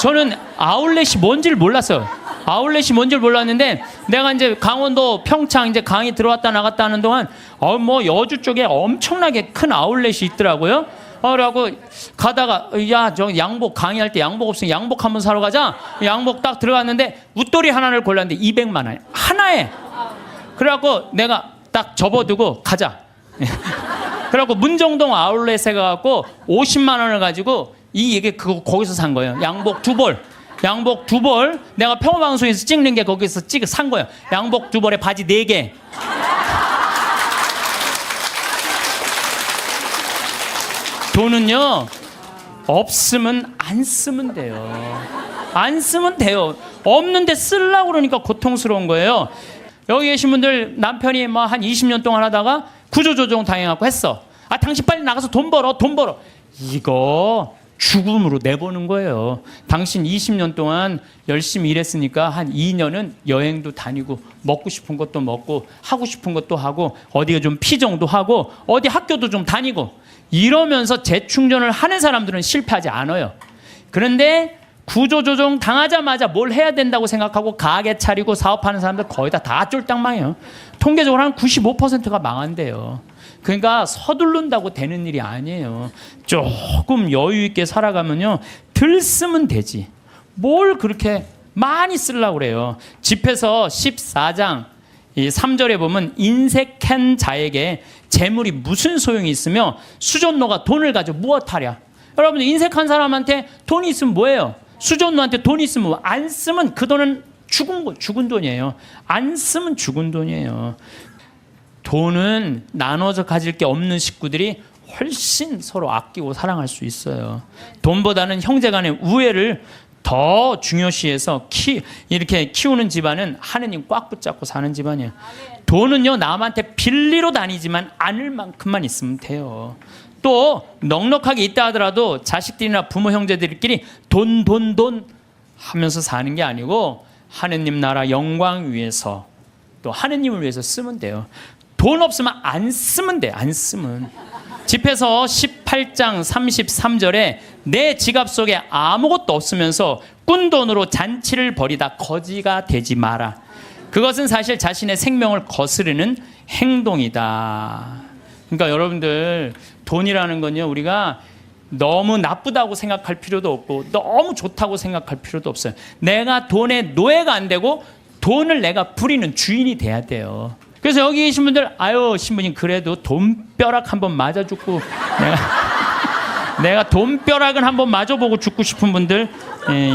저는 아울렛이 뭔지를 몰랐어요. 아울렛이 뭔지를 몰랐는데 내가 이제 강원도 평창 이제 강의 들어왔다 나갔다 하는 동안 뭐 여주 쪽에 엄청나게 큰 아울렛이 있더라고요. 그러고 가다가 야, 저 양복 강의할 때 양복 없으면 양복 한번 사러 가자. 양복 딱 들어갔는데 웃돌이 하나를 골랐는데 200만 원 하나에. 그래갖고 내가 딱 접어두고 가자. 그래갖고 문정동 아울렛에 가갖고 50만 원을 가지고 이게 그거 거기서 산 거예요. 양복 두 벌. 양복 두 벌. 내가 평화방송에서 찍는 게 거기서 산 거예요. 양복 두 벌에 바지 4개. 돈은요, 없으면 안 쓰면 돼요. 안 쓰면 돼요. 없는데 쓰려고 그러니까 고통스러운 거예요. 여기 계신 분들 남편이 뭐 한 20년 동안 하다가 구조조정 당해갖고 했어. 아, 당신 빨리 나가서 돈 벌어, 돈 벌어. 이거 죽음으로 내보는 거예요. 당신 20년 동안 열심히 일했으니까 한 2년은 여행도 다니고 먹고 싶은 것도 먹고 하고 싶은 것도 하고 어디가 좀 피정도 하고 어디 학교도 좀 다니고 이러면서 재충전을 하는 사람들은 실패하지 않아요. 그런데 구조조정 당하자마자 뭘 해야 된다고 생각하고 가게 차리고 사업하는 사람들 거의 다 쫄딱 망해요. 통계적으로 한 95%가 망한대요. 그러니까 서두른다고 되는 일이 아니에요. 조금 여유 있게 살아가면요, 덜 쓰면 되지. 뭘 그렇게 많이 쓰려고 그래요. 집에서 14장 3절에 보면 인색한 자에게 재물이 무슨 소용이 있으며 수전노가 돈을 가지고 무엇하랴. 여러분들 인색한 사람한테 돈이 있으면 뭐예요? 수전노한테 돈이 있으면 안 쓰면 그 돈은 죽은 돈이에요. 안 쓰면 죽은 돈이에요. 돈은 나눠서 가질 게 없는 식구들이 훨씬 서로 아끼고 사랑할 수 있어요. 돈보다는 형제 간의 우애를 더 중요시해서 이렇게 키우는 집안은 하느님 꽉 붙잡고 사는 집안이에요. 돈은요, 남한테 빌리러 다니지만 않을 만큼만 있으면 돼요. 또 넉넉하게 있다 하더라도 자식들이나 부모 형제들끼리 돈 하면서 사는 게 아니고 하느님 나라 영광 위해서 또 하느님을 위해서 쓰면 돼요. 돈 없으면 안 쓰면 돼. 안 쓰면. 집에서 18장 33절에 내 지갑 속에 아무것도 없으면서 꾼 돈으로 잔치를 벌이다 거지가 되지 마라. 그것은 사실 자신의 생명을 거스르는 행동이다. 그러니까 여러분들, 돈이라는 건요, 우리가 너무 나쁘다고 생각할 필요도 없고 너무 좋다고 생각할 필요도 없어요. 내가 돈의 노예가 안 되고 돈을 내가 부리는 주인이 돼야 돼요. 그래서 여기 계신 분들, 아유, 신부님 그래도 돈벼락 한번 맞아 죽고 내가 돈벼락은 한번 맞아보고 죽고 싶은 분들,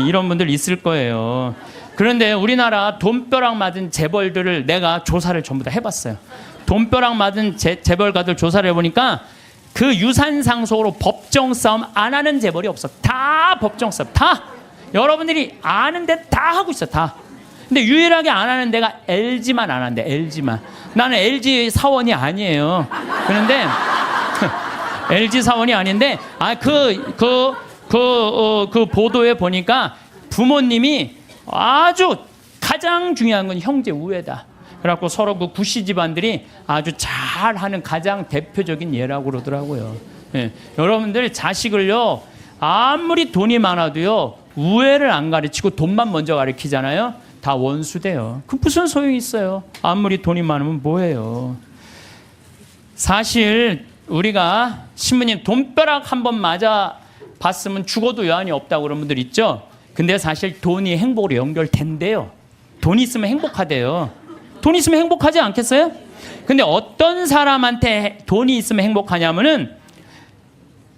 이런 분들 있을 거예요. 그런데 우리나라 돈벼락 맞은 재벌들을 내가 조사를 전부 다 해봤어요. 돈벼락 맞은 재벌가들 조사를 해보니까 그 유산 상속으로 법정 싸움 안 하는 재벌이 없어. 다 법정 싸움. 다. 여러분들이 아는데 다 하고 있어. 다. 근데 유일하게 안 하는 데가 LG만 안 한대. LG만. 나는 LG 사원이 아니에요. 그런데 LG 사원이 아닌데 그 보도에 보니까 부모님이 아주 가장 중요한 건 형제 우애다. 그래갖고 서로 그 구씨 집안들이 아주 잘하는 가장 대표적인 예라고 그러더라고요. 예. 여러분들 자식을요, 아무리 돈이 많아도요, 우애를 안 가르치고 돈만 먼저 가르치잖아요. 다 원수돼요. 그 무슨 소용이 있어요? 아무리 돈이 많으면 뭐해요? 사실 우리가 신부님 돈벼락 한번 맞아 봤으면 죽어도 여한이 없다고 그런 분들 있죠? 근데 사실 돈이 행복으로 연결된대요. 돈이 있으면 행복하대요. 돈이 있으면 행복하지 않겠어요? 근데 어떤 사람한테 돈이 있으면 행복하냐면은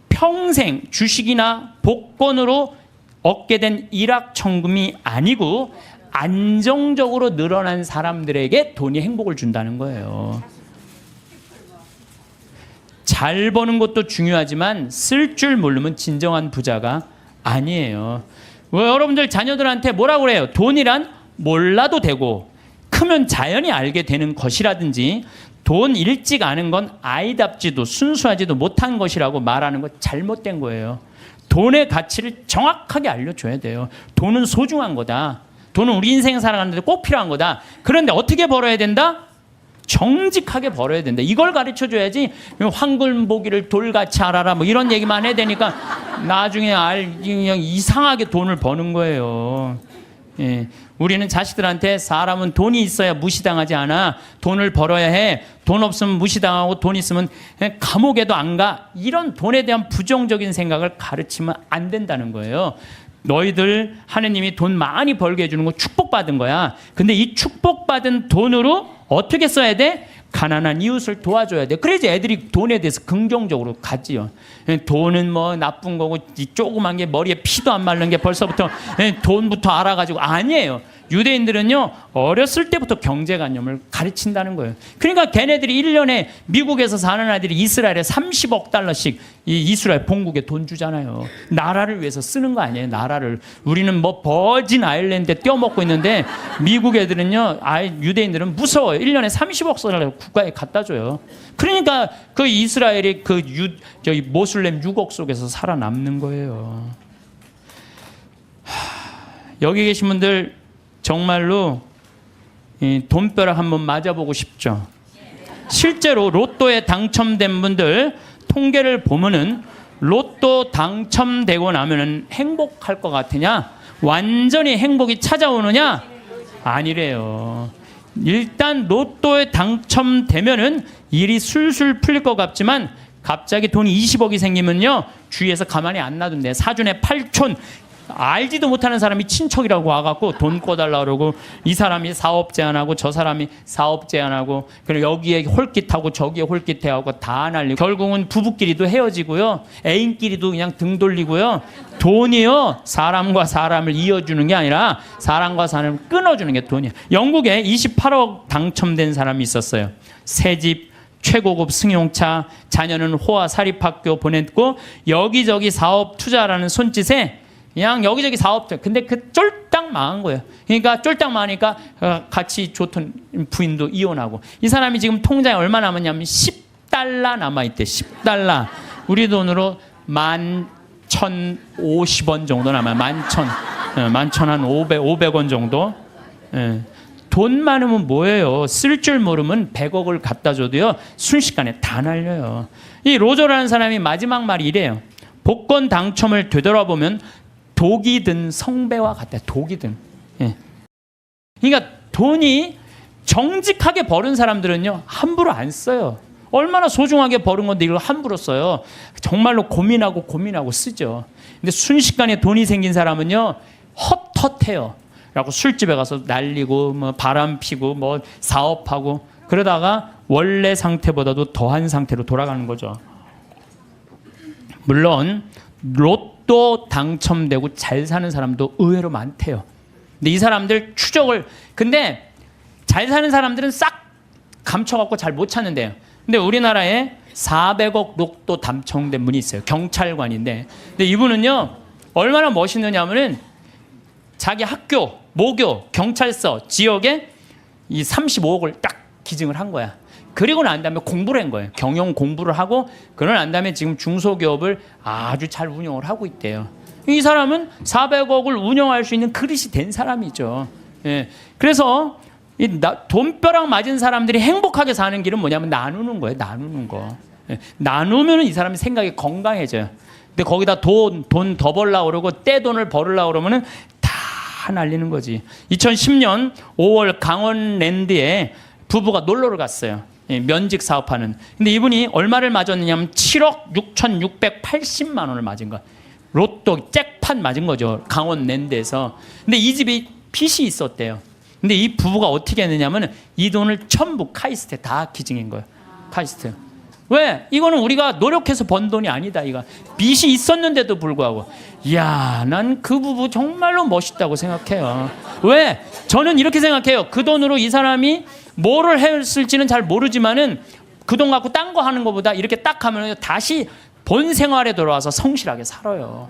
평생 주식이나 복권으로 얻게 된 일확천금이 아니고 안정적으로 늘어난 사람들에게 돈이 행복을 준다는 거예요. 잘 버는 것도 중요하지만 쓸 줄 모르면 진정한 부자가 아니에요. 여러분들 자녀들한테 뭐라고 그래요? 돈이란 몰라도 되고 크면 자연히 알게 되는 것이라든지 돈 일찍 아는 건 아이답지도 순수하지도 못한 것이라고 말하는 거 잘못된 거예요. 돈의 가치를 정확하게 알려줘야 돼요. 돈은 소중한 거다. 돈은 우리 인생 살아가는데 꼭 필요한 거다. 그런데 어떻게 벌어야 된다? 정직하게 벌어야 된다. 이걸 가르쳐줘야지 황금보기를 돌같이 알아라 뭐 이런 얘기만 해야 되니까 나중에 그냥 이상하게 돈을 버는 거예요. 예. 우리는 자식들한테 사람은 돈이 있어야 무시당하지 않아. 돈을 벌어야 해. 돈 없으면 무시당하고 돈 있으면 감옥에도 안 가. 이런 돈에 대한 부정적인 생각을 가르치면 안 된다는 거예요. 너희들 하느님이 돈 많이 벌게 해주는 거 축복받은 거야. 근데 이 축복받은 돈으로 어떻게 써야 돼? 가난한 이웃을 도와줘야 돼. 그래야지 애들이 돈에 대해서 긍정적으로 가지요. 돈은 뭐 나쁜 거고 이 조그만 게 머리에 피도 안 마른 게 벌써부터 돈부터 알아가지고 아니에요. 유대인들은요 어렸을 때부터 경제관념을 가르친다는 거예요. 그러니까 걔네들이 1년에 미국에서 사는 아이들이 이스라엘에 30억 달러씩 이 이스라엘 본국에 돈 주잖아요. 나라를 위해서 쓰는 거 아니에요. 나라를. 우리는 뭐 버진 아일랜드에 떼어먹고 있는데 미국 애들은요 유대인들은 무서워요. 1년에 30억 달러 국가에 갖다 줘요. 그러니까 그 이스라엘이 저기 모슬렘 유곡 속에서 살아남는 거예요. 여기 계신 분들 정말로 돈벼락 한번 맞아보고 싶죠. 실제로 로또에 당첨된 분들 통계를 보면은 로또 당첨되고 나면은 행복할 것 같으냐? 완전히 행복이 찾아오느냐? 아니래요. 일단 로또에 당첨되면은 일이 술술 풀릴 것 같지만 갑자기 돈이 20억이 생기면요 주위에서 가만히 안 놔둔대. 사촌에 8촌 알지도 못하는 사람이 친척이라고 와갖고 돈 꿔달라 그러고 이 사람이 사업 제안하고 저 사람이 사업 제안하고 그리고 여기에 홀깃하고 저기에 홀깃해하고 다 날리고 결국은 부부끼리도 헤어지고요 애인끼리도 그냥 등 돌리고요 돈이요 사람과 사람을 이어주는 게 아니라 사람과 사람을 끊어주는 게 돈이에요. 영국에 28억 당첨된 사람이 있었어요. 새집 최고급 승용차 자녀는 호화 사립학교 보냈고 여기저기 사업 투자라는 손짓에 그냥 여기저기 사업들. 근데 그 쫄딱 망한 거예요. 그러니까 쫄딱 망하니까 같이 좋던 부인도 이혼하고 이 사람이 지금 통장에 얼마 남았냐면 10달러 남아있대. 10달러. 우리 돈으로 11,050원 정도 남아요. 11,000 한 500원 정도. 예. 돈 많으면 뭐예요? 쓸 줄 모르면 100억을 갖다 줘도요 순식간에 다 날려요. 이 로저라는 사람이 마지막 말이 이래요. 복권 당첨을 되돌아보면 독이 든 성배와 같다. 독이 든. 예. 그러니까 돈이 정직하게 버는 사람들은요 함부로 안 써요. 얼마나 소중하게 버는 건데 이걸 함부로 써요. 정말로 고민하고 쓰죠. 근데 순식간에 돈이 생긴 사람은요 헛헛해요. 그래갖고 술집에 가서 날리고 뭐 바람 피고 뭐 사업하고 그러다가 원래 상태보다도 더한 상태로 돌아가는 거죠. 물론 로또 당첨되고 잘 사는 사람도 의외로 많대요. 근데 이 사람들 근데 잘 사는 사람들은 싹 감춰갖고 잘 못 찾는데요. 근데 우리나라에 400억 로또 당첨된 분이 있어요. 경찰관인데. 근데 이분은요 얼마나 멋있느냐면은 자기 학교, 모교, 경찰서, 지역에 이 35억을 딱 기증을 한 거야. 그리고 난 다음에 공부를 한 거예요. 경영 공부를 하고 그러고 난 다음에 지금 중소기업을 아주 잘 운영을 하고 있대요. 이 사람은 400억을 운영할 수 있는 그릇이 된 사람이죠. 예. 그래서 이 돈벼락 맞은 사람들이 행복하게 사는 길은 뭐냐면 나누는 거예요. 나누는 거. 예. 나누면 이 사람이 생각이 건강해져요. 근데 거기다 돈 더 벌려고 그러고 떼돈을 벌으려고 그러면은 다 날리는 거지. 2010년 5월 강원랜드에 부부가 놀러를 갔어요. 예, 면직 사업하는. 근데 이분이 얼마를 맞았느냐면 7억 6,680만 원을 맞은 거야. 로또 잭팟 맞은 거죠. 강원랜드에서. 근데 이 집이 빚이 있었대요. 근데 이 부부가 어떻게 했느냐면 이 돈을 전부 카이스트에 다 기증한 거예요. 카이스트. 왜? 이거는 우리가 노력해서 번 돈이 아니다. 이거 빚이 있었는데도 불구하고. 이야, 난 그 부부 정말로 멋있다고 생각해요. 왜? 저는 이렇게 생각해요. 그 돈으로 이 사람이 뭐를 했을지는 잘 모르지만은 그 돈 갖고 딴 거 하는 것보다 이렇게 딱 하면 다시 본 생활에 돌아와서 성실하게 살아요.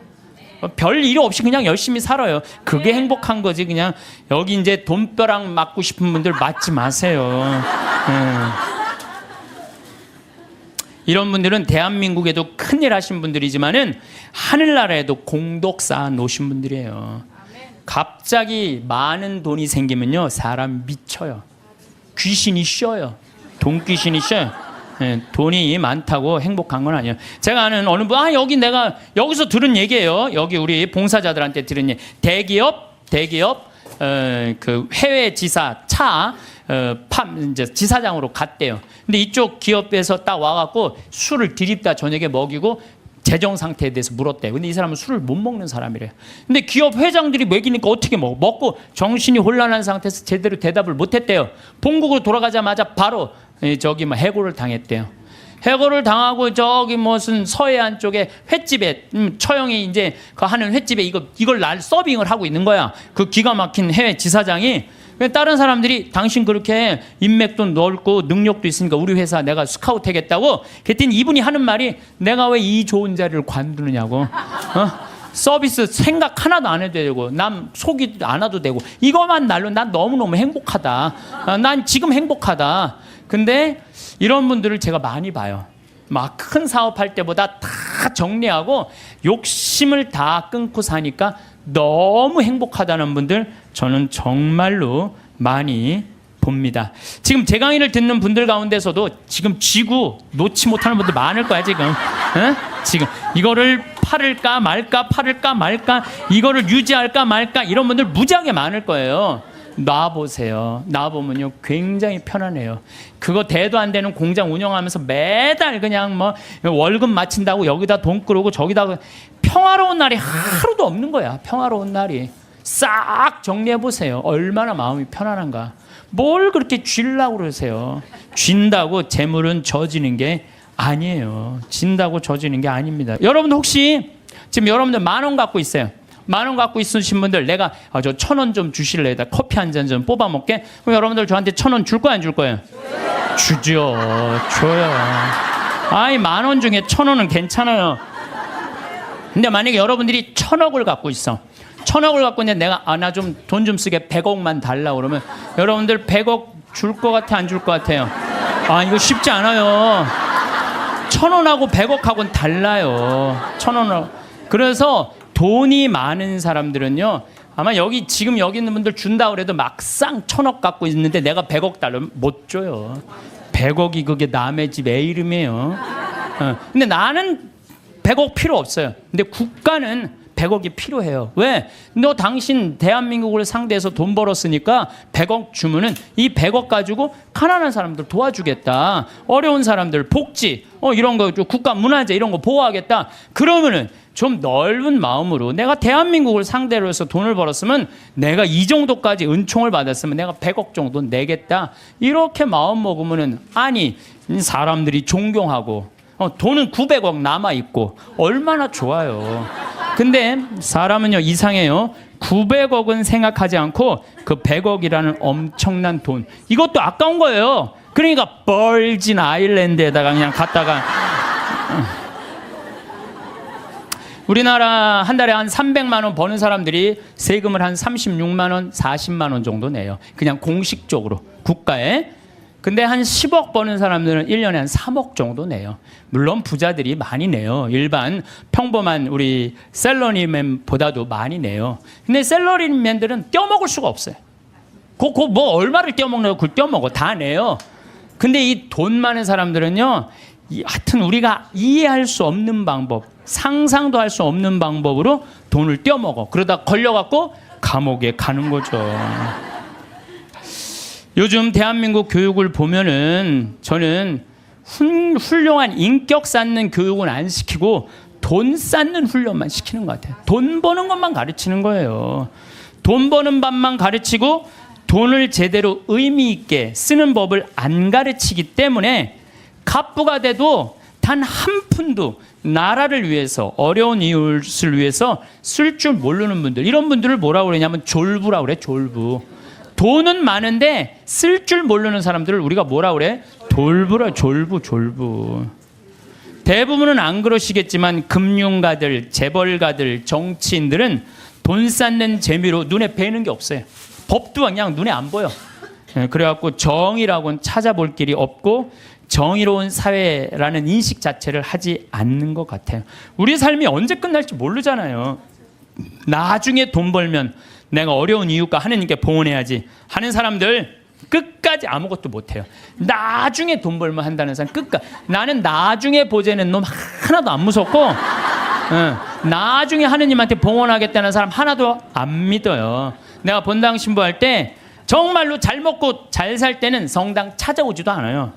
별 일 없이 그냥 열심히 살아요. 그게 행복한 거지. 그냥 여기 이제 돈벼락 맞고 싶은 분들 맞지 마세요. 이런 분들은 대한민국에도 큰일 하신 분들이지만은 하늘나라에도 공덕 쌓아 놓으신 분들이에요. 갑자기 많은 돈이 생기면요 사람 미쳐요. 귀신이 쉬어요. 돈귀신이셔. 예, 돈이 많다고 행복한 건 아니에요. 제가 아는 어느 분, 여기 내가 여기서 들은 얘기예요. 여기 우리 봉사자들한테 들은 얘기. 대기업 그 해외 지사 이제 지사장으로 갔대요. 근데 이쪽 기업에서 딱 와갖고 술을 들이다 저녁에 먹이고 재정 상태에 대해서 물었대요. 근데 이 사람은 술을 못 먹는 사람이래요. 근데 기업 회장들이 먹이니까 어떻게 먹고 정신이 혼란한 상태에서 제대로 대답을 못했대요. 본국으로 돌아가자마자 바로 저기 해고를 당했대요. 해고를 당하고 저기 무슨 서해안 쪽에 횟집에 처형이 이제 그 하는 횟집에 이걸 서빙을 하고 있는 거야. 그 기가 막힌 해외 지사장이. 다른 사람들이 당신 그렇게 인맥도 넓고 능력도 있으니까 우리 회사 내가 스카우트 하겠다고. 그랬더니 이분이 하는 말이 내가 왜 이 좋은 자리를 관두느냐고. 서비스 생각 하나도 안 해도 되고 남 속이도 안 와도 되고 이것만 날로 난 너무너무 행복하다. 난 지금 행복하다. 근데 이런 분들을 제가 많이 봐요. 막 큰 사업할 때보다 다 정리하고 욕심을 다 끊고 사니까 너무 행복하다는 분들 저는 정말로 많이 봅니다. 지금 제 강의를 듣는 분들 가운데서도 지금 쥐고 놓지 못하는 분들 많을 거야 지금. 지금 이거를 팔을까 말까 이거를 유지할까 말까 이런 분들 무지하게 많을 거예요. 놔보세요. 놔보면요 굉장히 편안해요. 그거 대도 안 되는 공장 운영하면서 매달 그냥 월급 마친다고 여기다 돈 끌고 저기다 평화로운 날이 하루도 없는 거야. 평화로운 날이. 싹 정리해보세요. 얼마나 마음이 편안한가. 뭘 그렇게 쥐려고 그러세요. 쥔다고 재물은 져지는 게 아니에요. 진다고 져지는 게 아닙니다. 여러분 혹시 지금 여러분들 10,000원 갖고 있어요. 10,000원 갖고 있으신 분들 내가 저 1,000원 좀 주실래요? 커피 한 잔 좀 뽑아 먹게. 그럼 여러분들 저한테 1,000원 줄 거야 안 줄 거예요? 주죠. 줘요. 10,000원 중에 1,000원은 괜찮아요. 근데 만약에 여러분들이 1,000억을 갖고 있어. 1,000억을 갖고 있는데 내가 나 좀 돈 좀 쓰게 100억만 달라 그러면 여러분들 100억 줄 것 같아 안 줄 것 같아요? 이거 쉽지 않아요. 1,000원하고 100억하고는 달라요. 1,000원하고. 그래서 돈이 많은 사람들은요 아마 지금 여기 있는 분들 준다 그래도 막상 1,000억 갖고 있는데 내가 100억 달라면 못 줘요. 100억이 그게 남의 집 애 이름이에요. 근데 나는 100억 필요 없어요. 근데 국가는 100억이 필요해요. 왜? 너 당신 대한민국을 상대해서 돈 벌었으니까 100억 주면은 이 100억 가지고 가난한 사람들 도와주겠다. 어려운 사람들 복지 이런 거 국가 문화재 이런 거 보호하겠다. 그러면은 좀 넓은 마음으로 내가 대한민국을 상대로 해서 돈을 벌었으면 내가 이 정도까지 은총을 받았으면 내가 100억 정도 내겠다. 이렇게 마음 먹으면은 사람들이 존경하고 돈은 900억 남아있고 얼마나 좋아요. 근데 사람은요 이상해요. 900억은 생각하지 않고 그 100억이라는 엄청난 돈 이것도 아까운 거예요. 그러니까 벌진 아일랜드에다가 그냥 갔다가 우리나라 한 달에 한 300만 원 버는 사람들이 세금을 한 36만 원, 40만 원 정도 내요. 그냥 공식적으로 국가에. 근데 한 10억 버는 사람들은 1년에 한 3억 정도 내요. 물론 부자들이 많이 내요. 일반 평범한 우리 셀러리맨보다도 많이 내요. 근데 셀러리맨들은 떼어먹을 수가 없어요. 뭐 얼마를 떼어먹나요? 그걸 떼어먹어. 다 내요. 근데 이 돈 많은 사람들은요. 하여튼 우리가 이해할 수 없는 방법, 상상도 할 수 없는 방법으로 돈을 떼어먹어. 그러다 걸려갖고 감옥에 가는 거죠. 요즘 대한민국 교육을 보면은 저는 훌륭한 인격 쌓는 교육은 안 시키고 돈 쌓는 훈련만 시키는 것 같아요. 돈 버는 것만 가르치는 거예요. 돈 버는 법만 가르치고 돈을 제대로 의미 있게 쓰는 법을 안 가르치기 때문에 갑부가 돼도 단 한 푼도 나라를 위해서 어려운 이웃을 위해서 쓸 줄 모르는 분들 이런 분들을 뭐라고 그러냐면 졸부라고 그래. 졸부. 돈은 많은데 쓸 줄 모르는 사람들을 우리가 뭐라 그래? 졸부라. 졸부. 대부분은 안 그러시겠지만 금융가들, 재벌가들, 정치인들은 돈 쌓는 재미로 눈에 뵈는 게 없어요. 법도 그냥 눈에 안 보여. 그래갖고 정의라고는 찾아볼 길이 없고 정의로운 사회라는 인식 자체를 하지 않는 것 같아요. 우리 삶이 언제 끝날지 모르잖아요. 나중에 돈 벌면 내가 어려운 이웃과 하느님께 봉헌해야지 하는 사람들 끝까지 아무것도 못해요. 나중에 돈 벌면 한다는 사람 끝까지. 나는 나중에 보자는 놈 하나도 안 무섭고 나중에 하느님한테 봉헌하겠다는 사람 하나도 안 믿어요. 내가 본당 신부할 때 정말로 잘 먹고 잘 살 때는 성당 찾아오지도 않아요.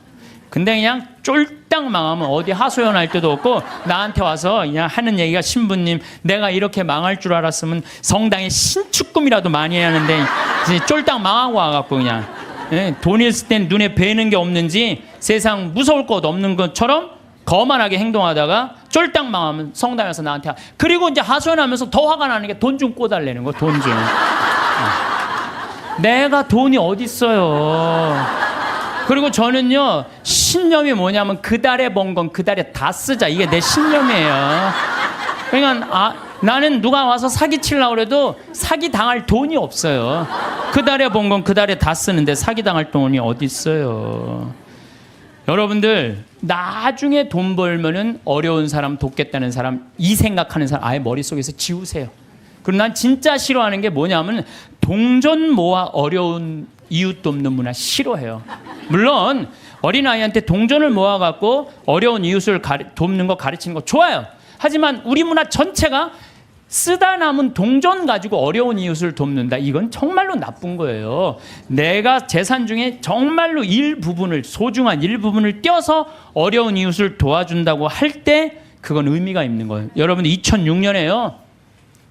근데 그냥 쫄딱 망하면 어디 하소연할 때도 없고 나한테 와서 그냥 하는 얘기가 신부님 내가 이렇게 망할 줄 알았으면 성당에 신축금이라도 많이 해야 하는데 쫄딱 망하고 와갖고 그냥 돈 있을 땐 눈에 뵈는 게 없는지 세상 무서울 것 없는 것처럼 거만하게 행동하다가 쫄딱 망하면 성당에서 나한테 그리고 이제 하소연하면서 더 화가 나는 게 돈 좀 꿔달라는 거. 돈 좀. 내가 돈이 어딨어요. 그리고 저는요 신념이 뭐냐면 그 달에 번 건 그 달에 다 쓰자. 이게 내 신념이에요. 그러니까 나는 누가 와서 사기치려고 그래도 사기 당할 돈이 없어요. 그 달에 번 건 그 달에 다 쓰는데 사기 당할 돈이 어디 있어요. 여러분들 나중에 돈 벌면은 어려운 사람 돕겠다는 사람 이 생각하는 사람 아예 머릿속에서 지우세요. 그리고 난 진짜 싫어하는 게 뭐냐면 동전 모아 어려운 이웃 돕는 문화 싫어해요. 물론 어린아이한테 동전을 모아갖고 어려운 이웃을 돕는 거 가르치는 거 좋아요. 하지만 우리 문화 전체가 쓰다 남은 동전 가지고 어려운 이웃을 돕는다. 이건 정말로 나쁜 거예요. 내가 재산 중에 정말로 일부분을 소중한 일부분을 떼어서 어려운 이웃을 도와준다고 할 때 그건 의미가 있는 거예요. 여러분 2006년에요.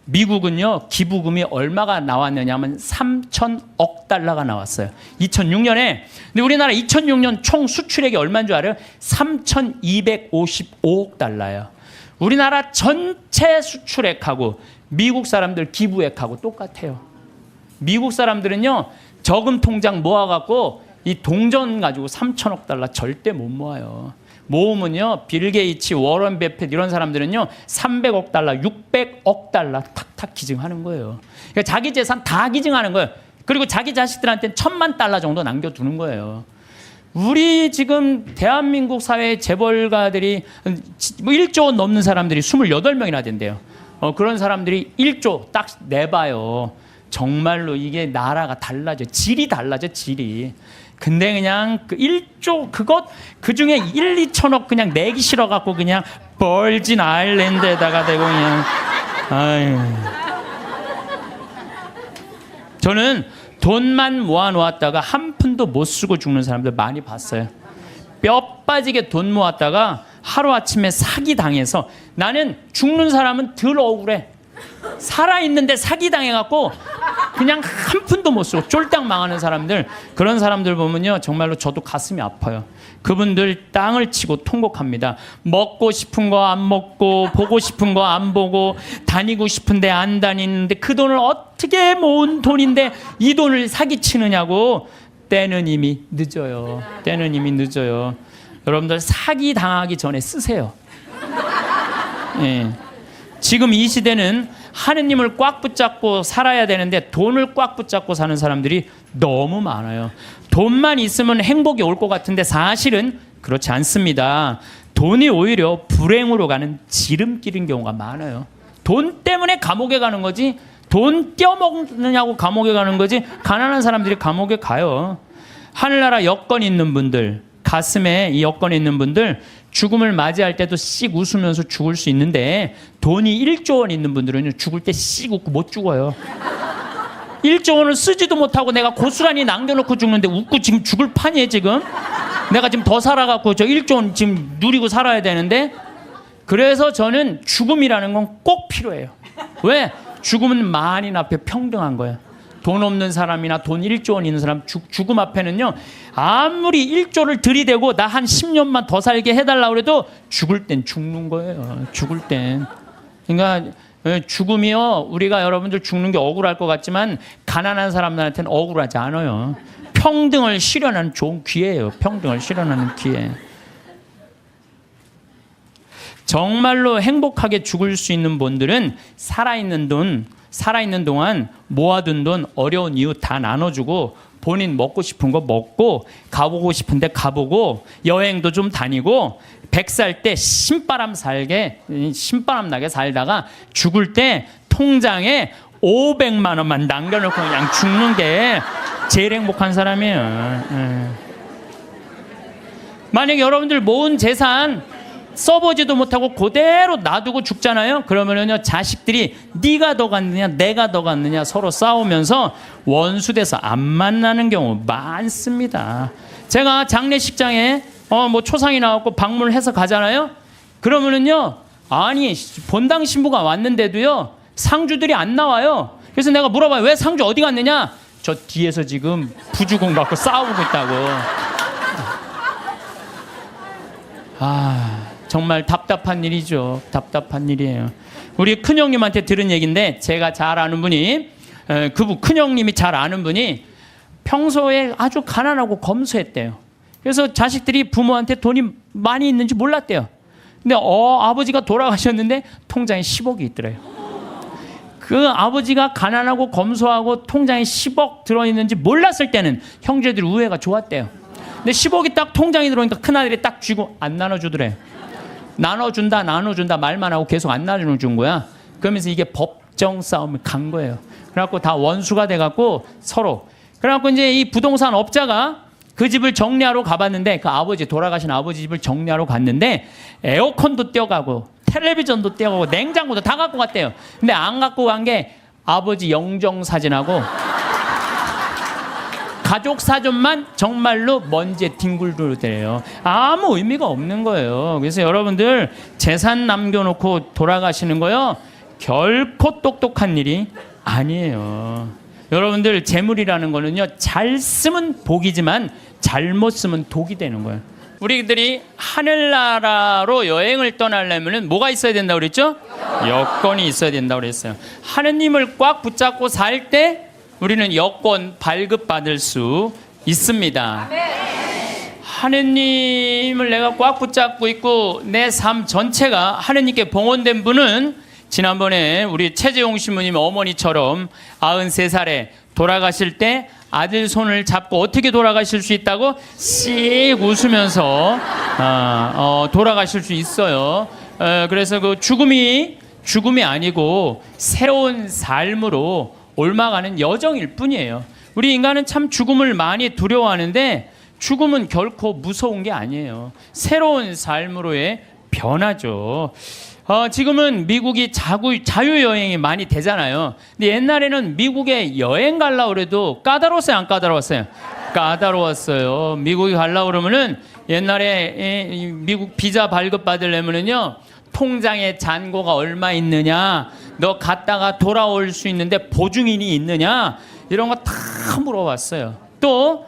미국은요 기부금이 얼마가 나왔느냐 하면 3,000억 달러가 나왔어요. 2006년에. 근데 우리나라 2006년 총 수출액이 얼마인 줄 알아요? 3,255억 달러예요. 우리나라 전체 수출액하고 미국 사람들 기부액하고 똑같아요. 미국 사람들은요 저금 통장 모아갖고 이 동전 가지고 3,000억 달러 절대 못 모아요. 모으면요 빌 게이츠, 워런 베핏 이런 사람들은요 300억 달러, 600억 달러 탁탁 기증하는 거예요. 그러니까 자기 재산 다 기증하는 거예요. 그리고 자기 자식들한테는 1,000만 달러 정도 남겨두는 거예요. 우리 지금 대한민국 사회의 재벌가들이 뭐 1조 원 넘는 사람들이 28명이나 된대요. 그런 사람들이 1조 딱 내봐요. 정말로 이게 나라가 달라져. 질이 달라져, 질이. 근데 그냥 그 1조 그것 그중에 1, 2천억 그냥 내기 싫어갖고 그냥 벌진 아일랜드에다가 대고 그냥 아유. 저는 돈만 모아놓았다가 한 푼도 못 쓰고 죽는 사람들 많이 봤어요. 뼈 빠지게 돈 모았다가 하루아침에 사기당해서 나는 죽는 사람은 덜 억울해. 살아있는데 사기당해갖고 그냥 한 푼도 못 쓰고 쫄딱 망하는 사람들 그런 사람들 보면요 정말로 저도 가슴이 아파요. 그분들 땅을 치고 통곡합니다. 먹고 싶은 거 안 먹고 보고 싶은 거 안 보고 다니고 싶은데 안 다니는데 그 돈을 어떻게 모은 돈인데 이 돈을 사기치느냐고. 때는 이미 늦어요. 때는 이미 늦어요. 여러분들 사기 당하기 전에 쓰세요. 예. 지금 이 시대는 하느님을 꽉 붙잡고 살아야 되는데 돈을 꽉 붙잡고 사는 사람들이 너무 많아요. 돈만 있으면 행복이 올 것 같은데 사실은 그렇지 않습니다. 돈이 오히려 불행으로 가는 지름길인 경우가 많아요. 돈 때문에 감옥에 가는 거지 돈 떼어먹느냐고 감옥에 가는 거지 가난한 사람들이 감옥에 가요. 하늘나라 여건 있는 분들 가슴에 이 여건 있는 분들 죽음을 맞이할 때도 씩 웃으면서 죽을 수 있는데 돈이 1조 원 있는 분들은 죽을 때 씩 웃고 못 죽어요. 1조 원을 쓰지도 못하고 내가 고스란히 남겨놓고 죽는데 웃고 지금 죽을 판이에요. 지금 내가 지금 더 살아갖고 저 1조 원 지금 누리고 살아야 되는데. 그래서 저는 죽음이라는 건 꼭 필요해요. 왜? 죽음은 만인 앞에 평등한 거예요. 돈 없는 사람이나 돈 1조 원 있는 사람 죽음 앞에는요 아무리 1조를 들이대고 나 한 10년만 더 살게 해달라고 해도 죽을 땐 죽는 거예요. 죽을 땐. 그러니까 죽음이요 우리가 여러분들 죽는 게 억울할 것 같지만 가난한 사람들한테는 억울하지 않아요. 평등을 실현하는 좋은 기회예요. 평등을 실현하는 기회. 정말로 행복하게 죽을 수 있는 분들은 살아있는 동안 모아둔 돈 어려운 이웃 다 나눠주고 본인 먹고 싶은 거 먹고 가보고 싶은데 가보고 여행도 좀 다니고 100살 때 신바람 나게 살다가 죽을 때 통장에 500만 원만 남겨놓고 그냥 죽는 게 제일 행복한 사람이에요. 만약에 여러분들 모은 재산 써보지도 못하고 그대로 놔두고 죽잖아요. 그러면은요, 자식들이 네가 더 갔느냐 내가 더 갔느냐 서로 싸우면서 원수돼서 안 만나는 경우 많습니다. 제가 장례식장에 뭐 초상이 나왔고 방문을 해서 가잖아요. 그러면은요, 아니 본당 신부가 왔는데도요 상주들이 안 나와요. 그래서 내가 물어봐요. 왜 상주 어디 갔느냐? 저 뒤에서 지금 부주공 갖고 싸우고 있다고. 정말 답답한 일이죠. 답답한 일이에요. 우리 큰형님한테 들은 얘기인데, 제가 잘 아는 분이, 큰형님이 잘 아는 분이 평소에 아주 가난하고 검소했대요. 그래서 자식들이 부모한테 돈이 많이 있는지 몰랐대요. 근데 아버지가 돌아가셨는데 통장에 10억이 있더래요. 그 아버지가 가난하고 검소하고 통장에 10억 들어있는지 몰랐을 때는 형제들 우애가 좋았대요. 근데 10억이 딱 통장에 들어오니까 큰아들이 딱 쥐고 안 나눠주더래. 나눠준다 말만 하고 계속 안 나눠준 거야. 그러면서 이게 법정 싸움이 간 거예요. 그래갖고 다 원수가 돼갖고 서로. 그래갖고 이제 이 부동산 업자가 그 집을 정리하러 가봤는데, 그 아버지, 돌아가신 아버지 집을 정리하러 갔는데 에어컨도 떼어가고 텔레비전도 떼어가고 냉장고도 다 갖고 갔대요. 근데 안 갖고 간 게 아버지 영정사진하고 가족 사전만 정말로 먼지에 뒹굴더래요. 아무 의미가 없는 거예요. 그래서 여러분들 재산 남겨놓고 돌아가시는 거요, 결코 똑똑한 일이 아니에요. 여러분들 재물이라는 거는요, 잘 쓰면 복이지만 잘못 쓰면 독이 되는 거예요. 우리들이 하늘나라로 여행을 떠나려면 뭐가 있어야 된다고 그랬죠? 여건이 있어야 된다고 그랬어요. 하느님을 꽉 붙잡고 살 때 우리는 여권 발급받을 수 있습니다. 하느님을 내가 꽉 붙잡고 있고 내 삶 전체가 하느님께 봉헌된 분은, 지난번에 우리 최재용 신부님 어머니처럼 93살에 돌아가실 때 아들 손을 잡고 어떻게 돌아가실 수 있다고 씩 웃으면서 돌아가실 수 있어요. 그래서 그 죽음이 아니고 새로운 삶으로 옮아가는 여정일 뿐이에요. 우리 인간은 참 죽음을 많이 두려워하는데 죽음은 결코 무서운 게 아니에요. 새로운 삶으로의 변화죠. 지금은 미국이 자유여행이 많이 되잖아요. 근데 옛날에는 미국에 여행 가려고 그래도 까다로웠어요, 안 까다로웠어요? 까다로웠어요. 미국에 가려고 그러면은 옛날에 미국 비자 발급 받으려면은요, 통장에 잔고가 얼마 있느냐, 너 갔다가 돌아올 수 있는데 보증인이 있느냐, 이런 거 다 물어봤어요. 또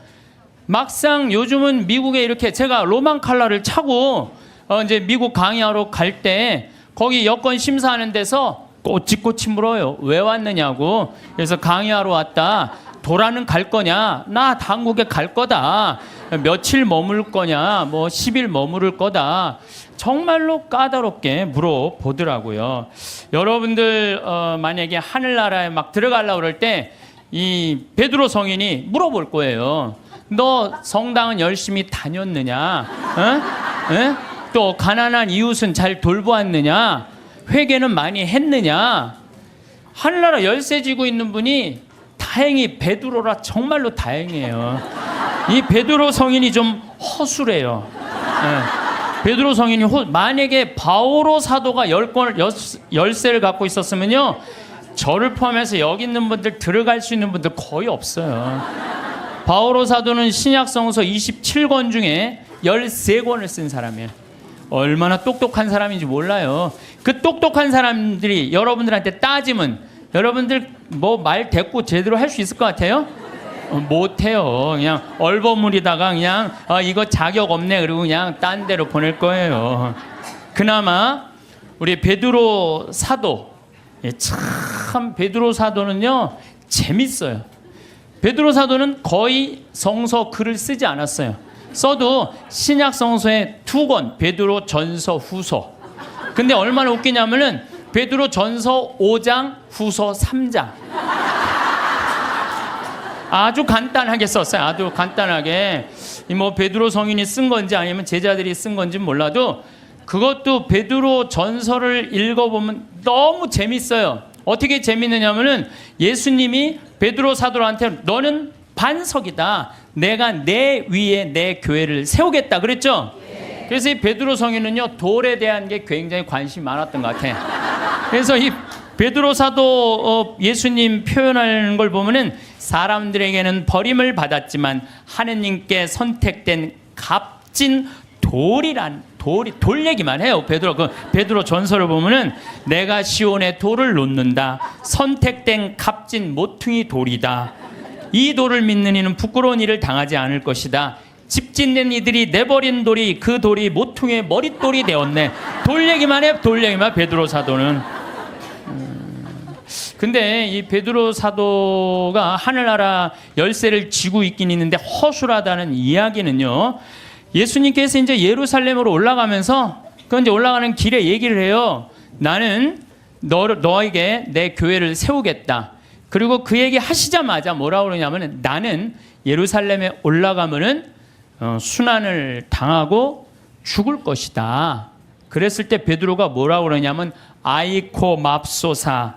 막상 요즘은 미국에 이렇게, 제가 로망 칼라를 차고 이제 미국 강의하러 갈 때 거기 여권 심사하는 데서 꼬치꼬치 물어요. 왜 왔느냐고. 그래서 강의하러 왔다. 도라는 갈 거냐? 나 한국에 갈 거다. 며칠 머물 거냐? 뭐 10일 머무를 거다. 정말로 까다롭게 물어보더라고요. 여러분들 만약에 하늘나라에 막 들어가려고 그럴 때 이 베드로 성인이 물어볼 거예요. 너 성당은 열심히 다녔느냐? 또 가난한 이웃은 잘 돌보았느냐? 회개는 많이 했느냐? 하늘나라 열쇠 쥐고 있는 분이 다행히 베드로라 정말로 다행이에요. 이 베드로 성인이 좀 허술해요. 베드로 성인이 만약에 바오로 사도가 열쇠를 갖고 있었으면요, 저를 포함해서 여기 있는 분들, 들어갈 수 있는 분들 거의 없어요. 바오로 사도는 신약성서 27권 중에 13권을 쓴 사람이에요. 얼마나 똑똑한 사람인지 몰라요. 그 똑똑한 사람들이 여러분들한테 따지면 여러분들 뭐 말 대꾸 제대로 할 수 있을 것 같아요? 못해요. 그냥 얼버무리다가 그냥 이거 자격 없네 그리고 그냥 딴 데로 보낼 거예요. 그나마 우리 베드로 사도, 참 베드로 사도는요 재밌어요. 베드로 사도는 거의 성서 글을 쓰지 않았어요. 써도 신약 성서에 2권, 베드로 전서 후서. 근데 얼마나 웃기냐면은 베드로 전서 5장, 후서 3장. 아주 간단하게 썼어요. 아주 간단하게. 뭐 베드로 성인이 쓴 건지 아니면 제자들이 쓴 건지 몰라도 그것도 베드로 전서를 읽어보면 너무 재밌어요. 어떻게 재밌느냐면은 예수님이 베드로 사도한테 너는 반석이다. 내가 내 위에 내 교회를 세우겠다 그랬죠. 그래서 이 베드로 성인은요, 돌에 대한 게 굉장히 관심이 많았던 것 같아. 그래서 이 베드로 사도 예수님 표현하는 걸 보면은 사람들에게는 버림을 받았지만 하느님께 선택된 값진 돌 얘기만 해요. 베드로 전설을 보면은 내가 시온에 돌을 놓는다. 선택된 값진 모퉁이 돌이다. 이 돌을 믿는 이는 부끄러운 일을 당하지 않을 것이다. 집 짓는 이들이 내버린 돌이 그 돌이 모퉁이의 머릿돌이 되었네. 돌 얘기만 해. 돌 얘기만. 베드로 사도는. 근데 이 베드로 사도가 하늘나라 열쇠를 쥐고 있긴 있는데 허술하다는 이야기는요, 예수님께서 이제 예루살렘으로 올라가면서 그 이제 올라가는 길에 얘기를 해요. 나는 너에게 내 교회를 세우겠다. 그리고 그 얘기 하시자마자 뭐라고 그러냐면 나는 예루살렘에 올라가면은 순환을 당하고 죽을 것이다. 그랬을 때 베드로가 뭐라고 그러냐면 아이코 맙소사,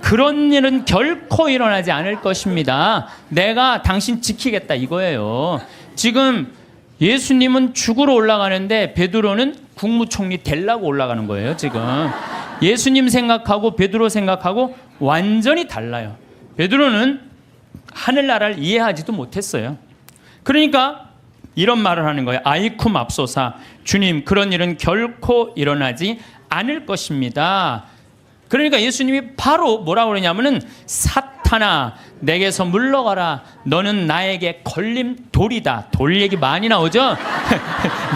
그런 일은 결코 일어나지 않을 것입니다. 내가 당신 지키겠다 이거예요. 지금 예수님은 죽으러 올라가는데 베드로는 국무총리 되려고 올라가는 거예요. 지금 예수님 생각하고 베드로 생각하고 완전히 달라요. 베드로는 하늘나라를 이해하지도 못했어요. 그러니까 이런 말을 하는 거예요. 아이쿠 맙소사, 주님 그런 일은 결코 일어나지 않을 것입니다. 그러니까 예수님이 바로 뭐라고 그러냐면은 사탄아 내게서 물러가라. 너는 나에게 걸림돌이다. 돌 얘기 많이 나오죠.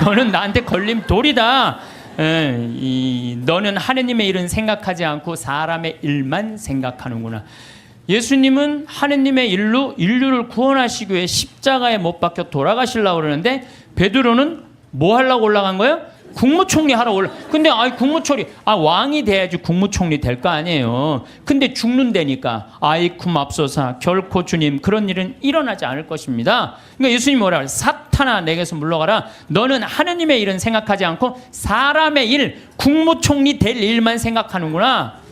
너는 나한테 걸림돌이다. 너는 하느님의 일은 생각하지 않고 사람의 일만 생각하는구나. 예수님은 하느님의 일로 인류를 구원하시기 위해 십자가에 못 박혀 돌아가시려고 그러는데 베드로는 뭐 하려고 올라간 거예요? 국무총리 하러 근데 국무총리 왕이 돼야지 국무총리 될 거 아니에요. 근데 죽는다니까 아이쿠 맙소사, 결코 주님 그런 일은 일어나지 않을 것입니다. 그러니까 예수님이 뭐라 그래요? 사탄아 내게서 물러가라. 너는 하느님의 일은 생각하지 않고 사람의 일, 국무총리 될 일만 생각하는구나.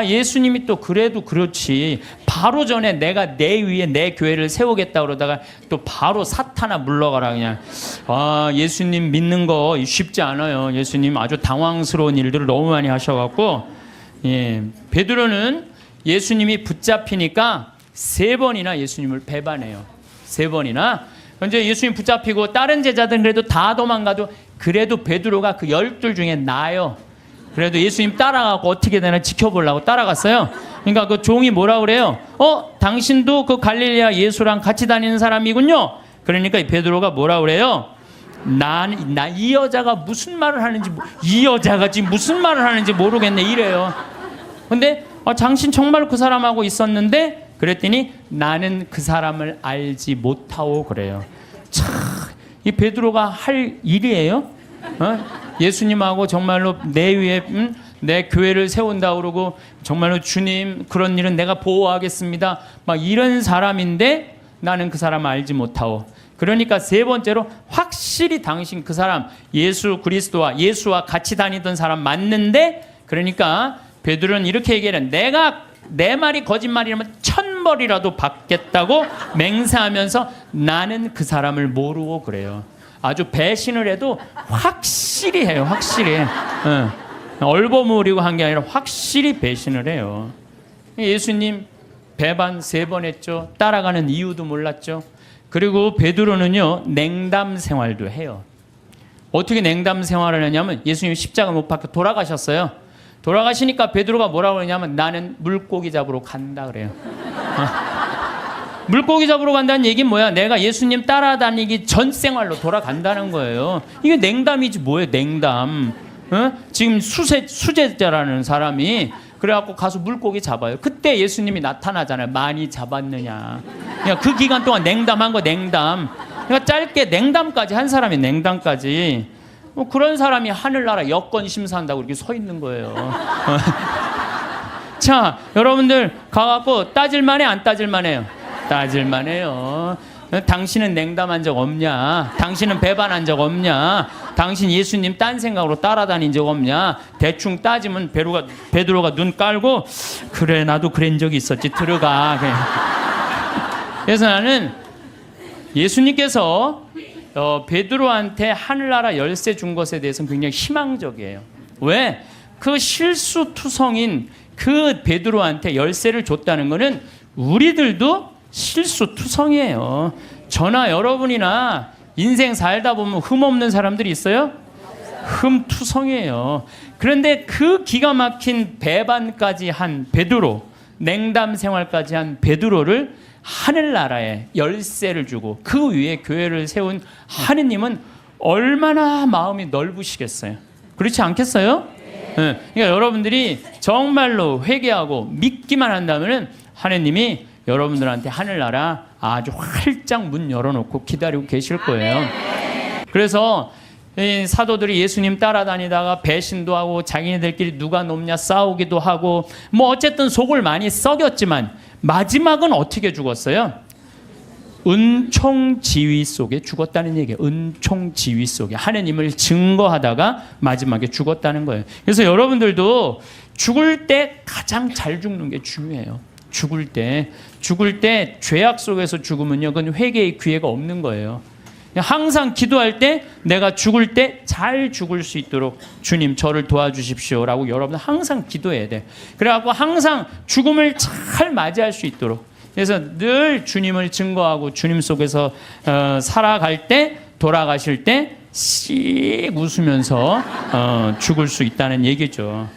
예수님이 또 그래도 그렇지. 바로 전에 내가 내 위에 내 교회를 세우겠다 그러다가 또 바로 사탄아 물러가라 그냥. 예수님 믿는 거 쉽지 않아요. 예수님 아주 당황스러운 일들을 너무 많이 하셔갖고, 베드로는 예수님이 붙잡히니까 3번이나 예수님을 배반해요. 3번이나. 이제 예수님 붙잡히고 다른 제자들은 그래도 다 도망가도 그래도 베드로가 그 12 중에 나아요. 그래도 예수님 따라가고 어떻게 되나 지켜보려고 따라갔어요. 그러니까 그 종이 뭐라 그래요? 당신도 그 갈릴레아 예수랑 같이 다니는 사람이군요. 그러니까 이 베드로가 뭐라 그래요? 이 여자가 무슨 말을 하는지, 이 여자가 지금 무슨 말을 하는지 모르겠네 이래요. 근데 당신 정말 그 사람하고 있었는데 그랬더니 나는 그 사람을 알지 못하오 그래요. 참, 이 베드로가 할 일이에요? 예수님하고 정말로 내 위에 내 교회를 세운다 그러고 정말로 주님 그런 일은 내가 보호하겠습니다 막 이런 사람인데 나는 그 사람을 알지 못하오. 그러니까 3번째로 확실히 당신 그 사람 예수 그리스도와 예수와 같이 다니던 사람 맞는데, 그러니까 베드로는 이렇게 얘기해요. 내가 내 말이 거짓말이라면 1000벌이라도 받겠다고 맹세하면서 나는 그 사람을 모르고 그래요. 아주 배신을 해도 확실히 해요. 확실히. 얼버무리고 한 게 아니라 확실히 배신을 해요. 예수님 배반 3번 했죠. 따라가는 이유도 몰랐죠. 그리고 베드로는요 냉담 생활도 해요. 어떻게 냉담 생활을 하냐면 예수님 십자가 못 박혀 돌아가셨어요. 돌아가시니까 베드로가 뭐라고 그러냐면 나는 물고기 잡으러 간다 그래요. 물고기 잡으러 간다는 얘기는 뭐야? 내가 예수님 따라다니기 전 생활로 돌아간다는 거예요. 이게 냉담이지 뭐예요? 냉담. 지금 수제자라는 사람이 그래갖고 가서 물고기 잡아요. 그때 예수님이 나타나잖아요. 많이 잡았느냐. 그러니까 그 기간 동안 냉담한 거 냉담. 그러니까 짧게 냉담까지 한 사람이 냉담까지. 그런 사람이 하늘나라 여권 심사한다고 이렇게 서 있는 거예요. 자, 여러분들 가갖고 따질만해 안 따질만해요? 따질만해요. 당신은 냉담한 적 없냐? 당신은 배반한 적 없냐? 당신 예수님 딴 생각으로 따라다닌 적 없냐? 대충 따지면 베드로가 눈 깔고 그래 나도 그런 적이 있었지 들어가. 그래서 나는 예수님께서 베드로한테 하늘나라 열쇠 준 것에 대해서는 굉장히 희망적이에요. 왜? 그 실수투성인 그 베드로한테 열쇠를 줬다는 것은 우리들도 실수투성이에요. 저나 여러분이나 인생 살다 보면 흠없는 사람들이 있어요? 흠투성이에요. 그런데 그 기가 막힌 배반까지 한 베드로, 냉담 생활까지 한 베드로를 하늘나라에 열쇠를 주고 그 위에 교회를 세운 하느님은 얼마나 마음이 넓으시겠어요. 그렇지 않겠어요? 네. 그러니까 여러분들이 정말로 회개하고 믿기만 한다면 하느님이 여러분들한테 하늘나라 아주 활짝 문 열어놓고 기다리고 계실 거예요. 그래서 이 사도들이 예수님 따라다니다가 배신도 하고 자기네들끼리 누가 높냐 싸우기도 하고 뭐 어쨌든 속을 많이 썩였지만 마지막은 어떻게 죽었어요? 은총지휘 속에 죽었다는 얘기예요. 은총지휘 속에 하느님을 증거하다가 마지막에 죽었다는 거예요. 그래서 여러분들도 죽을 때 가장 잘 죽는 게 중요해요. 죽을 때 죄악 속에서 죽으면요, 그건 회개의 기회가 없는 거예요. 항상 기도할 때 내가 죽을 때 잘 죽을 수 있도록 주님 저를 도와주십시오라고 여러분 항상 기도해야 돼. 그래갖고 항상 죽음을 잘 맞이할 수 있도록. 그래서 늘 주님을 증거하고 주님 속에서 살아갈 때, 돌아가실 때 씩 웃으면서 죽을 수 있다는 얘기죠.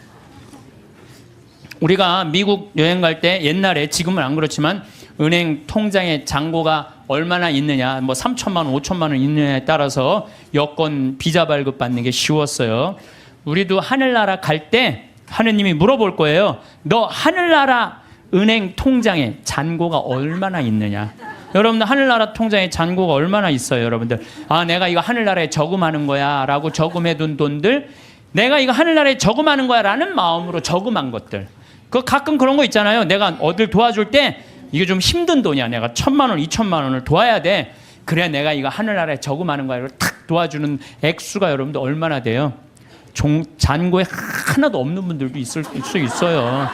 우리가 미국 여행 갈 때 옛날에, 지금은 안 그렇지만 은행 통장에 잔고가 얼마나 있느냐, 뭐 3천만 원, 5천만 원 있느냐에 따라서 여권 비자 발급 받는 게 쉬웠어요. 우리도 하늘나라 갈 때 하느님이 물어볼 거예요. 너 하늘나라 은행 통장에 잔고가 얼마나 있느냐. 여러분들 하늘나라 통장에 잔고가 얼마나 있어요, 여러분들? 아, 내가 이거 하늘나라에 저금하는 거야 라고 저금해둔 돈들, 내가 이거 하늘나라에 저금하는 거야 라는 마음으로 저금한 것들. 그 가끔 그런 거 있잖아요. 내가 어딜 도와줄 때 이게 좀 힘든 돈이야. 내가 1,000만 원, 2,000만 원을 도와야 돼. 그래야 내가 이거 하늘나라에 저금하는 거야. 탁 도와주는 액수가 여러분들 얼마나 돼요? 잔고에 하나도 없는 분들도 있을 수 있어요.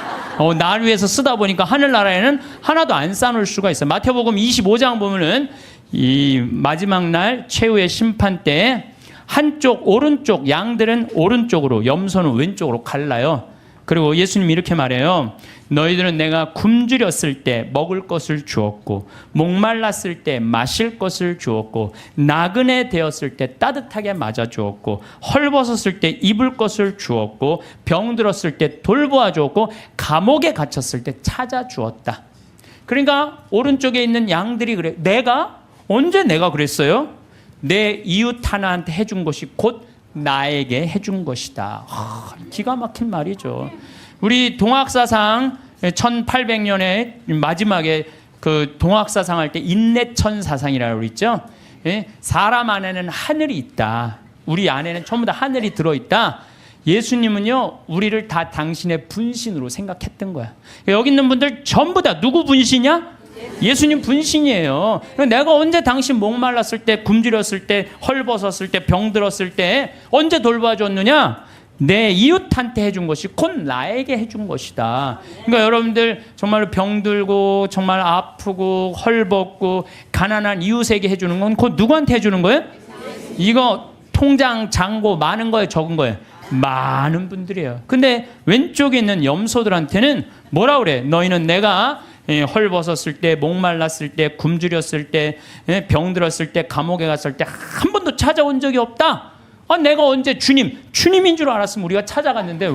날 위해서 쓰다 보니까 하늘나라에는 하나도 안 쌓아놓을 수가 있어요. 마태복음 25장 보면은 이 마지막 날 최후의 심판 때 한쪽 오른쪽 양들은 오른쪽으로, 염소는 왼쪽으로 갈라요. 그리고 예수님이 이렇게 말해요. 너희들은 내가 굶주렸을 때 먹을 것을 주었고, 목말랐을 때 마실 것을 주었고, 나그네 되었을 때 따뜻하게 맞아 주었고, 헐벗었을 때 입을 것을 주었고, 병들었을 때 돌보아 주었고, 감옥에 갇혔을 때 찾아 주었다. 그러니까 오른쪽에 있는 양들이 그래. 언제 내가 그랬어요? 내 이웃 하나한테 해준 것이 곧 나에게 해준 것이다. 기가 막힌 말이죠. 우리 동학사상 1800년에 마지막에 그 동학사상 할 때 인내천사상이라고 그랬죠. 사람 안에는 하늘이 있다. 우리 안에는 전부 다 하늘이 들어있다. 예수님은요, 우리를 다 당신의 분신으로 생각했던 거야. 여기 있는 분들 전부 다 누구 분신이야? 예수님 분신이에요. 내가 언제 당신 목말랐을 때, 굶주렸을 때, 헐벗었을 때, 병들었을 때 언제 돌봐줬느냐? 내 이웃한테 해준 것이 곧 나에게 해준 것이다. 그러니까 여러분들 정말 병들고 정말 아프고 헐벗고 가난한 이웃에게 해주는 건 곧 누구한테 해주는 거예요? 이거 통장 잔고 많은 거예요, 적은 거예요? 많은 분들이에요. 근데 왼쪽에 있는 염소들한테는 뭐라 그래? 너희는 내가 헐벗었을 때, 목말랐을 때, 굶주렸을 때, 병들었을 때, 감옥에 갔을 때 한 번도 찾아온 적이 없다. 내가 언제 주님인 줄 알았으면 우리가 찾아갔는데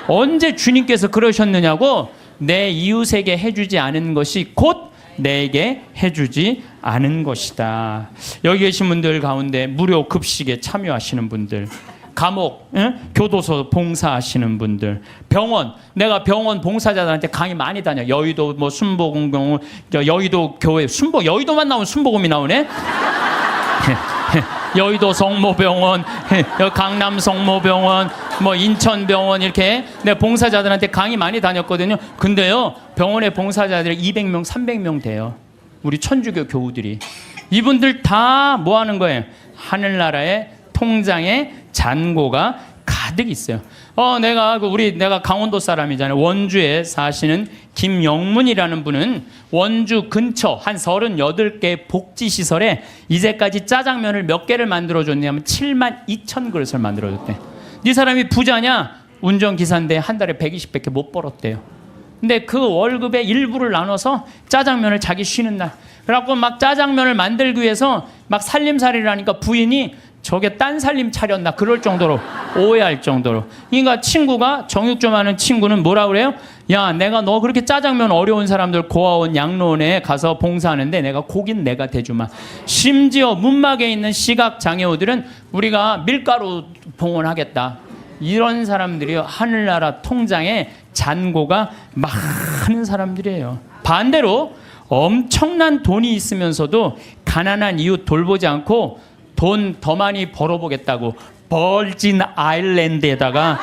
언제 주님께서 그러셨느냐고. 내 이웃에게 해주지 않은 것이 곧 내게 해주지 않은 것이다. 여기 계신 분들 가운데 무료 급식에 참여하시는 분들, 감옥, 교도소 봉사하시는 분들, 병원, 내가 병원 봉사자들한테 강의 많이 다녀. 여의도 뭐 순복음병원, 여의도 교회, 여의도만 나오면 순복음이 나오네. 여의도 성모병원, 강남 성모병원, 뭐 인천병원, 이렇게 내가 봉사자들한테 강의 많이 다녔거든요. 근데요, 병원에 봉사자들이 200명, 300명 돼요. 우리 천주교 교우들이. 이분들 다 뭐 하는 거예요? 하늘나라의 통장에 잔고가 가득 있어요. 내가 강원도 사람이잖아요. 원주에 사시는 김영문이라는 분은 원주 근처 한 38개 복지시설에 이제까지 짜장면을 몇 개를 만들어줬냐면 7만 2천 그릇을 만들어줬대. 이 사람이 부자냐? 운전기사인데 한 달에 120밖에 못 벌었대요. 근데 그 월급의 일부를 나눠서 짜장면을 자기 쉬는 날, 그래갖고 막 짜장면을 만들기 위해서 막 살림살이를 하니까 부인이 저게 딴 살림 차렸나 그럴 정도로 오해할 정도로. 그러니까 친구가, 정육 좀 하는 친구는 뭐라 그래요? 야, 내가 너 그렇게 짜장면 어려운 사람들 고아원 양로원에 가서 봉사하는데 내가 고긴 내가 대주마. 심지어 문막에 있는 시각장애우들은 우리가 밀가루 봉헌하겠다. 이런 사람들이요, 하늘나라 통장에 잔고가 많은 사람들이에요. 반대로 엄청난 돈이 있으면서도 가난한 이웃 돌보지 않고 돈 더 많이 벌어보겠다고 벌진 아일랜드에다가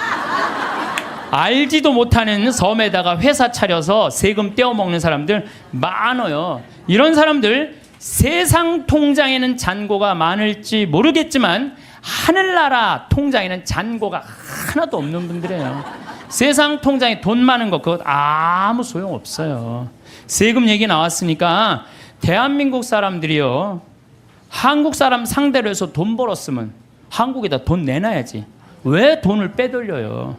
알지도 못하는 섬에다가 회사 차려서 세금 떼어먹는 사람들 많아요. 이런 사람들 세상 통장에는 잔고가 많을지 모르겠지만 하늘나라 통장에는 잔고가 하나도 없는 분들이에요. 세상 통장에 돈 많은 거 그것 아무 소용없어요. 세금 얘기 나왔으니까 대한민국 사람들이요, 한국 사람 상대로 해서 돈 벌었으면 한국에다 돈 내놔야지. 왜 돈을 빼돌려요?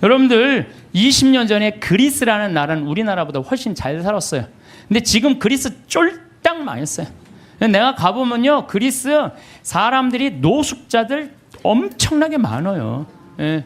여러분들 20년 전에 그리스라는 나라는 우리나라보다 훨씬 잘 살았어요. 근데 지금 그리스 쫄딱 망했어요. 내가 가보면요, 그리스 사람들이 노숙자들 엄청나게 많아요. 예.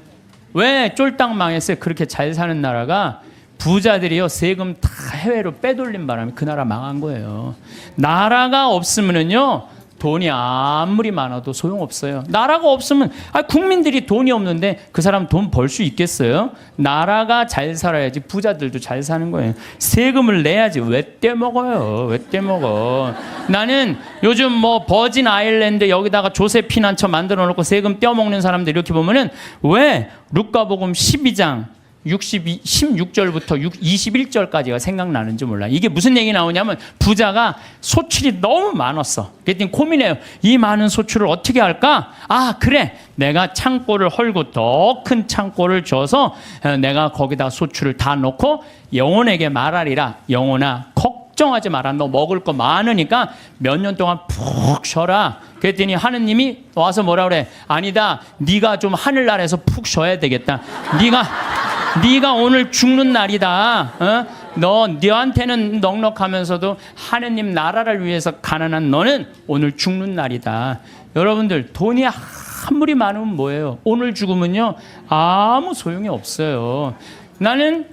왜 쫄딱 망했어요? 그렇게 잘 사는 나라가 부자들이요, 세금 다 해외로 빼돌린 바람에 그 나라 망한 거예요. 나라가 없으면은요, 돈이 아무리 많아도 소용없어요. 나라가 없으면, 국민들이 돈이 없는데 그 사람 돈 벌 수 있겠어요? 나라가 잘 살아야지 부자들도 잘 사는 거예요. 세금을 내야지. 왜 떼먹어요? 왜 떼먹어? 나는 요즘 뭐 버진 아일랜드 여기다가 조세 피난처 만들어 놓고 세금 떼어먹는 사람들 이렇게 보면은 왜 루카복음 12장 16절부터 21절까지가 생각나는지 몰라. 이게 무슨 얘기 나오냐면 부자가 소출이 너무 많았어. 그랬더니 고민해요. 이 많은 소출을 어떻게 할까? 그래. 내가 창고를 헐고 더 큰 창고를 줘서 내가 거기다 소출을 다 넣고 영혼에게 말하리라. 영혼아, 걱정하지 마라. 너 먹을 거 많으니까 몇 년 동안 푹 쉬어라. 그랬더니 하느님이 와서 뭐라 그래? 아니다. 네가 좀 하늘나라에서 푹 쉬어야 되겠다. 네가 오늘 죽는 날이다. 너한테는 넉넉하면서도 하느님 나라를 위해서 가난한 너는 오늘 죽는 날이다. 여러분들, 돈이 아무리 많으면 뭐예요? 오늘 죽으면요, 아무 소용이 없어요. 나는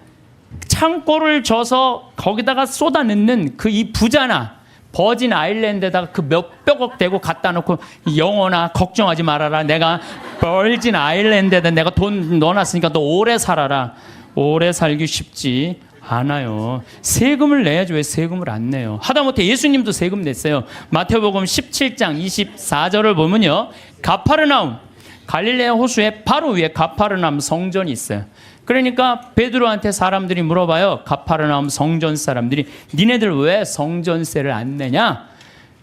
창고를 져서 거기다가 쏟아넣는 그 이 부자나 버진 아일랜드에다가 그 몇백억 대고 갖다 놓고 영혼아 걱정하지 말아라. 내가 버진 아일랜드에다 내가 돈 넣어놨으니까 너 오래 살아라. 오래 살기 쉽지 않아요. 세금을 내야지 왜 세금을 안 내요? 하다못해 예수님도 세금 냈어요. 마태복음 17장 24절을 보면요, 가파르나움, 갈릴레아 호수의 바로 위에 가파르나움 성전이 있어요. 그러니까 베드로한테 사람들이 물어봐요. 가파르나움 성전 사람들이 니네들 왜 성전세를 안 내냐?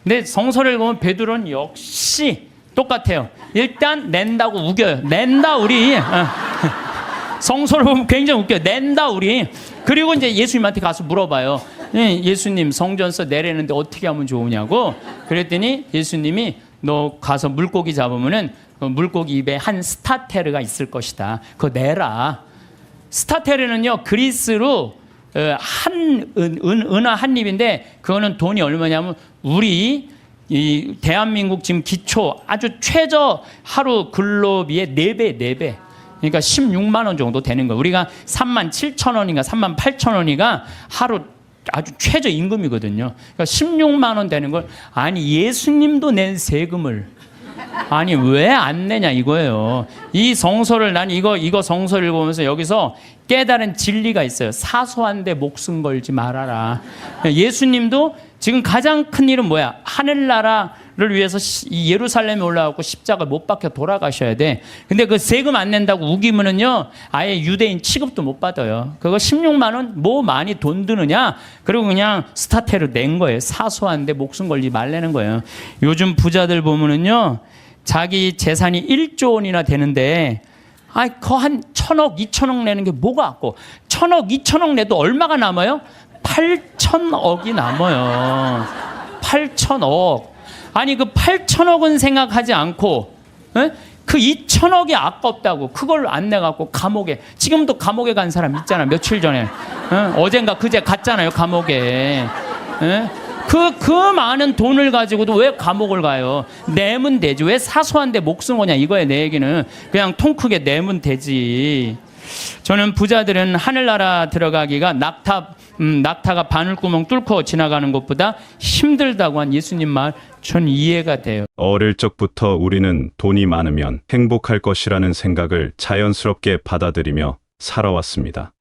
근데 성서를 보면 베드로는 역시 똑같아요. 일단 낸다고 우겨요. 낸다 우리. 성서를 보면 굉장히 웃겨요. 낸다 우리. 그리고 이제 예수님한테 가서 물어봐요. 예수님 성전세 내려는데 어떻게 하면 좋으냐고. 그랬더니 예수님이 너 가서 물고기 잡으면은 물고기 입에 한 스타테르가 있을 것이다. 그거 내라. 스타테르는요, 그리스로 은하 한 입인데 그거는 돈이 얼마냐면 우리 이 대한민국 지금 기초 아주 최저 하루 근로비의 4배. 그러니까 16만 원 정도 되는 거예요. 우리가 3만 7천 원인가 3만 8천 원이가 하루 아주 최저 임금이거든요. 그러니까 16만 원 되는 걸 예수님도 낸 세금을 왜 안 내냐 이거예요. 이 성서를 난 이거 성서를 보면서 여기서 깨달은 진리가 있어요. 사소한데 목숨 걸지 말아라. 예수님도 지금 가장 큰 일은 뭐야? 하늘나라를 위해서 이 예루살렘에 올라가고 십자가 못 박혀 돌아가셔야 돼. 근데 그 세금 안 낸다고 우기면은요, 아예 유대인 취급도 못 받아요. 그거 16만 원 뭐 많이 돈 드느냐? 그리고 그냥 스타테르 낸 거예요. 사소한데 목숨 걸지 말라는 거예요. 요즘 부자들 보면은요, 자기 재산이 1조 원이나 되는데 그 한 1000억, 2000억 내는 게 뭐가 아까워? 1000억, 2000억 내도 얼마가 남아요? 8000억이 남아요. 8000억. 아니 그 8000억은 생각하지 않고 에? 그 2000억이 아깝다고 그걸 안 내갖고 감옥에, 지금도 감옥에 간 사람 있잖아. 며칠 전에 어젠가 그제 갔잖아요 감옥에. 그 많은 돈을 가지고도 왜 감옥을 가요? 내면 되지. 왜 사소한 데 목숨 거냐 이거야. 내 얘기는 그냥 통 크게 내면 되지. 저는 부자들은 하늘나라 들어가기가 낙타가 바늘구멍 뚫고 지나가는 것보다 힘들다고 한 예수님 말 전 이해가 돼요. 어릴 적부터 우리는 돈이 많으면 행복할 것이라는 생각을 자연스럽게 받아들이며 살아왔습니다.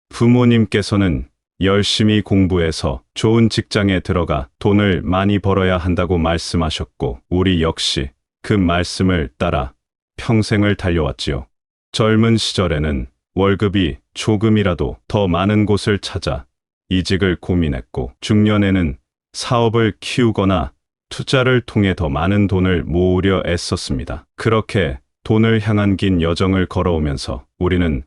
부모님께서는 열심히 공부해서 좋은 직장에 들어가 돈을 많이 벌어야 한다고 말씀하셨고, 우리 역시 그 말씀을 따라 평생을 달려왔지요. 젊은 시절에는 월급이 조금이라도 더 많은 곳을 찾아 이직을 고민했고, 중년에는 사업을 키우거나 투자를 통해 더 많은 돈을 모으려 애썼습니다. 그렇게 돈을 향한 긴 여정을 걸어오면서 우리는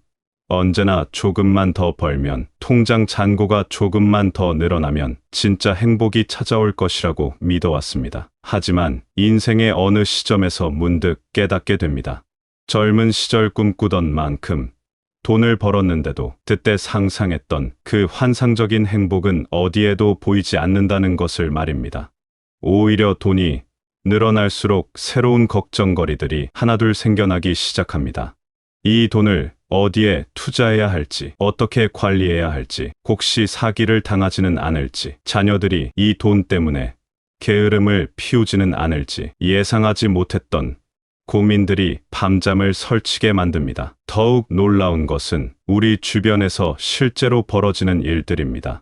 언제나 조금만 더 벌면, 통장 잔고가 조금만 더 늘어나면 진짜 행복이 찾아올 것이라고 믿어왔습니다. 하지만 인생의 어느 시점에서 문득 깨닫게 됩니다. 젊은 시절 꿈꾸던 만큼 돈을 벌었는데도 그때 상상했던 그 환상적인 행복은 어디에도 보이지 않는다는 것을 말입니다. 오히려 돈이 늘어날수록 새로운 걱정거리들이 하나둘 생겨나기 시작합니다. 이 돈을 어디에 투자해야 할지, 어떻게 관리해야 할지, 혹시 사기를 당하지는 않을지, 자녀들이 이 돈 때문에 게으름을 피우지는 않을지, 예상하지 못했던 고민들이 밤잠을 설치게 만듭니다. 더욱 놀라운 것은 우리 주변에서 실제로 벌어지는 일들입니다.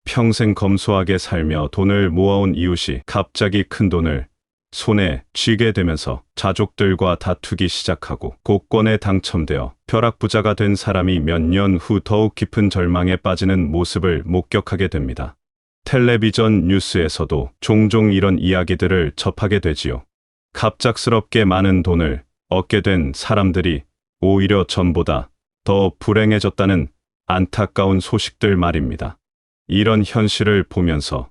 평생 검소하게 살며 돈을 모아온 이웃이 갑자기 큰 돈을 손에 쥐게 되면서 가족들과 다투기 시작하고, 복권에 당첨되어 벼락부자가 된 사람이 몇 년 후 더욱 깊은 절망에 빠지는 모습을 목격하게 됩니다. 텔레비전 뉴스에서도 종종 이런 이야기들을 접하게 되지요. 갑작스럽게 많은 돈을 얻게 된 사람들이 오히려 전보다 더 불행해졌다는 안타까운 소식들 말입니다. 이런 현실을 보면서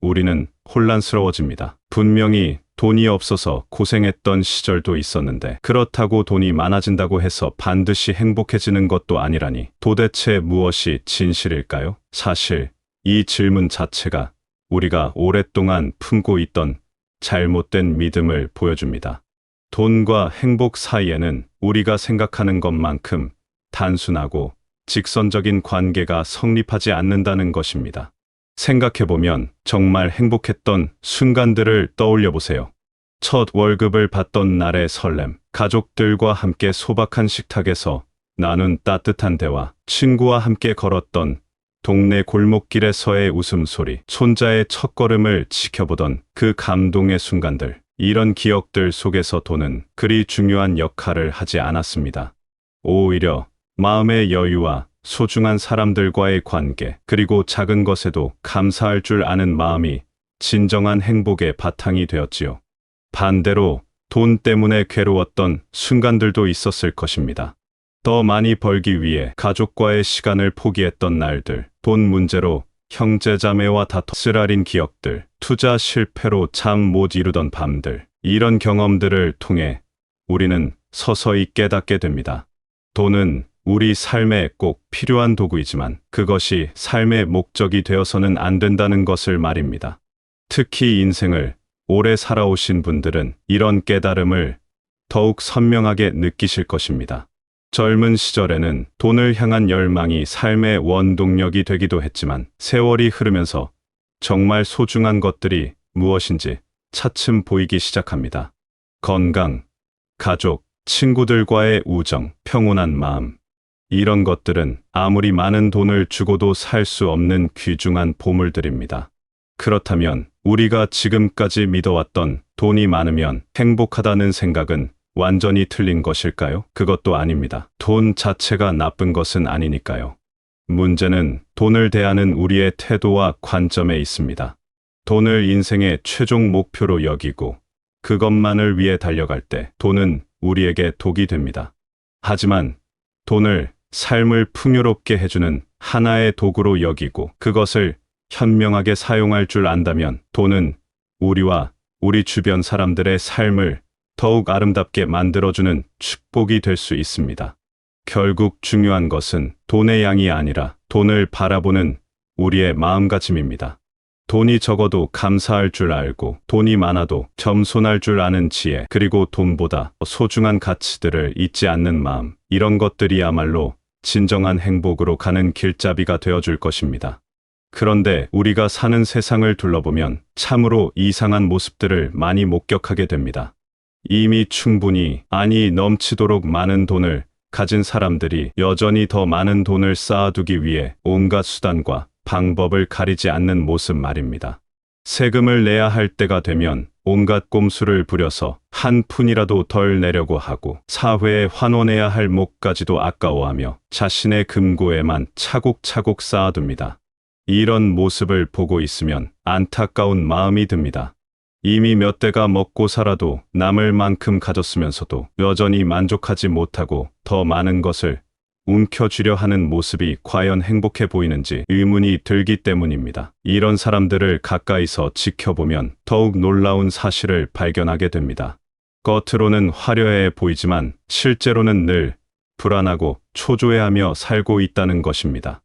우리는 혼란스러워집니다. 분명히 돈이 없어서 고생했던 시절도 있었는데, 그렇다고 돈이 많아진다고 해서 반드시 행복해지는 것도 아니라니, 도대체 무엇이 진실일까요? 사실 이 질문 자체가 우리가 오랫동안 품고 있던 잘못된 믿음을 보여줍니다. 돈과 행복 사이에는 우리가 생각하는 것만큼 단순하고 직선적인 관계가 성립하지 않는다는 것입니다. 생각해보면 정말 행복했던 순간들을 떠올려 보세요. 첫 월급을 받던 날의 설렘, 가족들과 함께 소박한 식탁에서 나눈 따뜻한 대화, 친구와 함께 걸었던 동네 골목길에서의 웃음소리, 손자의 첫걸음을 지켜보던 그 감동의 순간들, 이런 기억들 속에서 돈은 그리 중요한 역할을 하지 않았습니다. 오히려 마음의 여유와 소중한 사람들과의 관계, 그리고 작은 것에도 감사할 줄 아는 마음이 진정한 행복의 바탕이 되었지요. 반대로 돈 때문에 괴로웠던 순간들도 있었을 것입니다. 더 많이 벌기 위해 가족과의 시간을 포기했던 날들, 돈 문제로 형제자매와 다퉈 쓰라린 기억들, 투자 실패로 잠 못 이루던 밤들, 이런 경험들을 통해 우리는 서서히 깨닫게 됩니다. 돈은 우리 삶에 꼭 필요한 도구이지만 그것이 삶의 목적이 되어서는 안 된다는 것을 말입니다. 특히 인생을 오래 살아오신 분들은 이런 깨달음을 더욱 선명하게 느끼실 것입니다. 젊은 시절에는 돈을 향한 열망이 삶의 원동력이 되기도 했지만, 세월이 흐르면서 정말 소중한 것들이 무엇인지 차츰 보이기 시작합니다. 건강, 가족, 친구들과의 우정, 평온한 마음, 이런 것들은 아무리 많은 돈을 주고도 살 수 없는 귀중한 보물들입니다. 그렇다면 우리가 지금까지 믿어왔던 돈이 많으면 행복하다는 생각은 완전히 틀린 것일까요? 그것도 아닙니다. 돈 자체가 나쁜 것은 아니니까요. 문제는 돈을 대하는 우리의 태도와 관점에 있습니다. 돈을 인생의 최종 목표로 여기고 그것만을 위해 달려갈 때 돈은 우리에게 독이 됩니다. 하지만 돈을 삶을 풍요롭게 해주는 하나의 도구로 여기고 그것을 현명하게 사용할 줄 안다면 돈은 우리와 우리 주변 사람들의 삶을 더욱 아름답게 만들어주는 축복이 될 수 있습니다. 결국 중요한 것은 돈의 양이 아니라 돈을 바라보는 우리의 마음가짐입니다. 돈이 적어도 감사할 줄 알고 돈이 많아도 겸손할 줄 아는 지혜, 그리고 돈보다 소중한 가치들을 잊지 않는 마음, 이런 것들이야말로 진정한 행복으로 가는 길잡이가 되어줄 것입니다. 그런데 우리가 사는 세상을 둘러보면 참으로 이상한 모습들을 많이 목격하게 됩니다. 이미 충분히 넘치도록 많은 돈을 가진 사람들이 여전히 더 많은 돈을 쌓아두기 위해 온갖 수단과 방법을 가리지 않는 모습 말입니다. 세금을 내야 할 때가 되면 온갖 꼼수를 부려서 한 푼이라도 덜 내려고 하고 사회에 환원해야 할 몫까지도 아까워하며 자신의 금고에만 차곡차곡 쌓아둡니다. 이런 모습을 보고 있으면 안타까운 마음이 듭니다. 이미 몇 대가 먹고 살아도 남을 만큼 가졌으면서도 여전히 만족하지 못하고 더 많은 것을 움켜쥐려 하는 모습이 과연 행복해 보이는지 의문이 들기 때문입니다. 이런 사람들을 가까이서 지켜보면 더욱 놀라운 사실을 발견하게 됩니다. 겉으로는 화려해 보이지만 실제로는 늘 불안하고 초조해하며 살고 있다는 것입니다.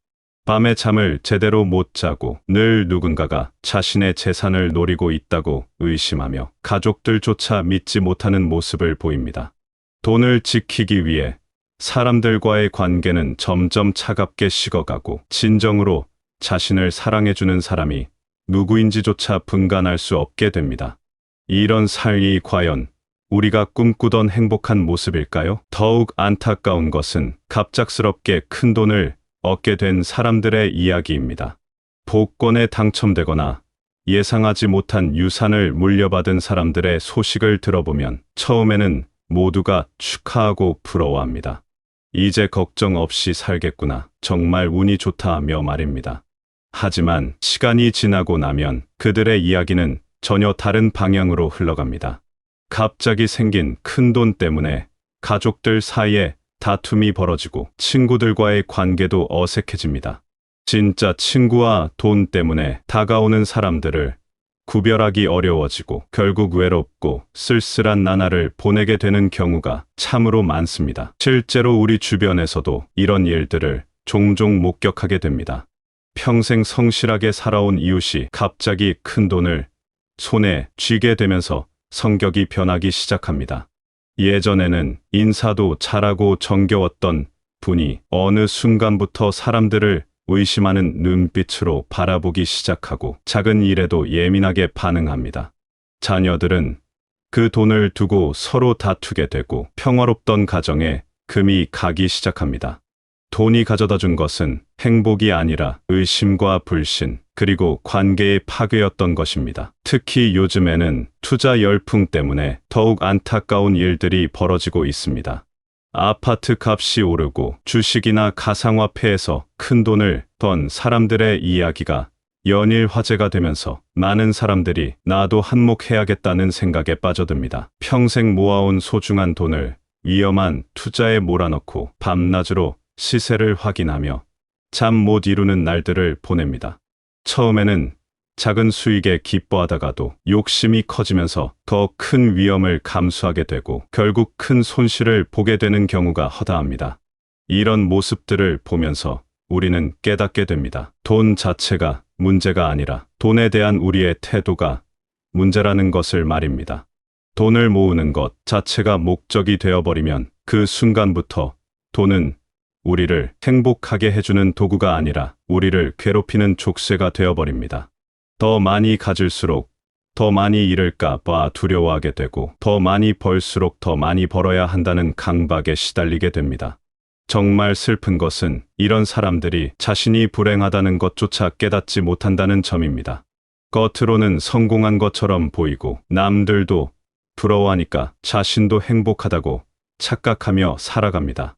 밤에 잠을 제대로 못 자고 늘 누군가가 자신의 재산을 노리고 있다고 의심하며 가족들조차 믿지 못하는 모습을 보입니다. 돈을 지키기 위해 사람들과의 관계는 점점 차갑게 식어가고 진정으로 자신을 사랑해주는 사람이 누구인지조차 분간할 수 없게 됩니다. 이런 삶이 과연 우리가 꿈꾸던 행복한 모습일까요? 더욱 안타까운 것은 갑작스럽게 큰 돈을 얻게 된 사람들의 이야기입니다. 복권에 당첨되거나 예상하지 못한 유산을 물려받은 사람들의 소식을 들어보면 처음에는 모두가 축하하고 부러워합니다. 이제 걱정 없이 살겠구나. 정말 운이 좋다며 말입니다. 하지만 시간이 지나고 나면 그들의 이야기는 전혀 다른 방향으로 흘러갑니다. 갑자기 생긴 큰 돈 때문에 가족들 사이에 다툼이 벌어지고 친구들과의 관계도 어색해집니다. 진짜 친구와 돈 때문에 다가오는 사람들을 구별하기 어려워지고 결국 외롭고 쓸쓸한 나날을 보내게 되는 경우가 참으로 많습니다. 실제로 우리 주변에서도 이런 일들을 종종 목격하게 됩니다. 평생 성실하게 살아온 이웃이 갑자기 큰 돈을 손에 쥐게 되면서 성격이 변하기 시작합니다. 예전에는 인사도 잘하고 정겨웠던 분이 어느 순간부터 사람들을 의심하는 눈빛으로 바라보기 시작하고 작은 일에도 예민하게 반응합니다. 자녀들은 그 돈을 두고 서로 다투게 되고 평화롭던 가정에 금이 가기 시작합니다. 돈이 가져다 준 것은 행복이 아니라 의심과 불신, 그리고 관계의 파괴였던 것입니다. 특히 요즘에는 투자 열풍 때문에 더욱 안타까운 일들이 벌어지고 있습니다. 아파트 값이 오르고 주식이나 가상화폐에서 큰 돈을 번 사람들의 이야기가 연일 화제가 되면서 많은 사람들이 나도 한몫해야겠다는 생각에 빠져듭니다. 평생 모아온 소중한 돈을 위험한 투자에 몰아넣고 밤낮으로 시세를 확인하며 잠 못 이루는 날들을 보냅니다. 처음에는 작은 수익에 기뻐하다가도 욕심이 커지면서 더 큰 위험을 감수하게 되고 결국 큰 손실을 보게 되는 경우가 허다합니다. 이런 모습들을 보면서 우리는 깨닫게 됩니다. 돈 자체가 문제가 아니라 돈에 대한 우리의 태도가 문제라는 것을 말입니다. 돈을 모으는 것 자체가 목적이 되어버리면 그 순간부터 돈은 우리를 행복하게 해주는 도구가 아니라 우리를 괴롭히는 족쇄가 되어버립니다. 더 많이 가질수록 더 많이 잃을까 봐 두려워하게 되고 더 많이 벌수록 더 많이 벌어야 한다는 강박에 시달리게 됩니다. 정말 슬픈 것은 이런 사람들이 자신이 불행하다는 것조차 깨닫지 못한다는 점입니다. 겉으로는 성공한 것처럼 보이고 남들도 부러워하니까 자신도 행복하다고 착각하며 살아갑니다.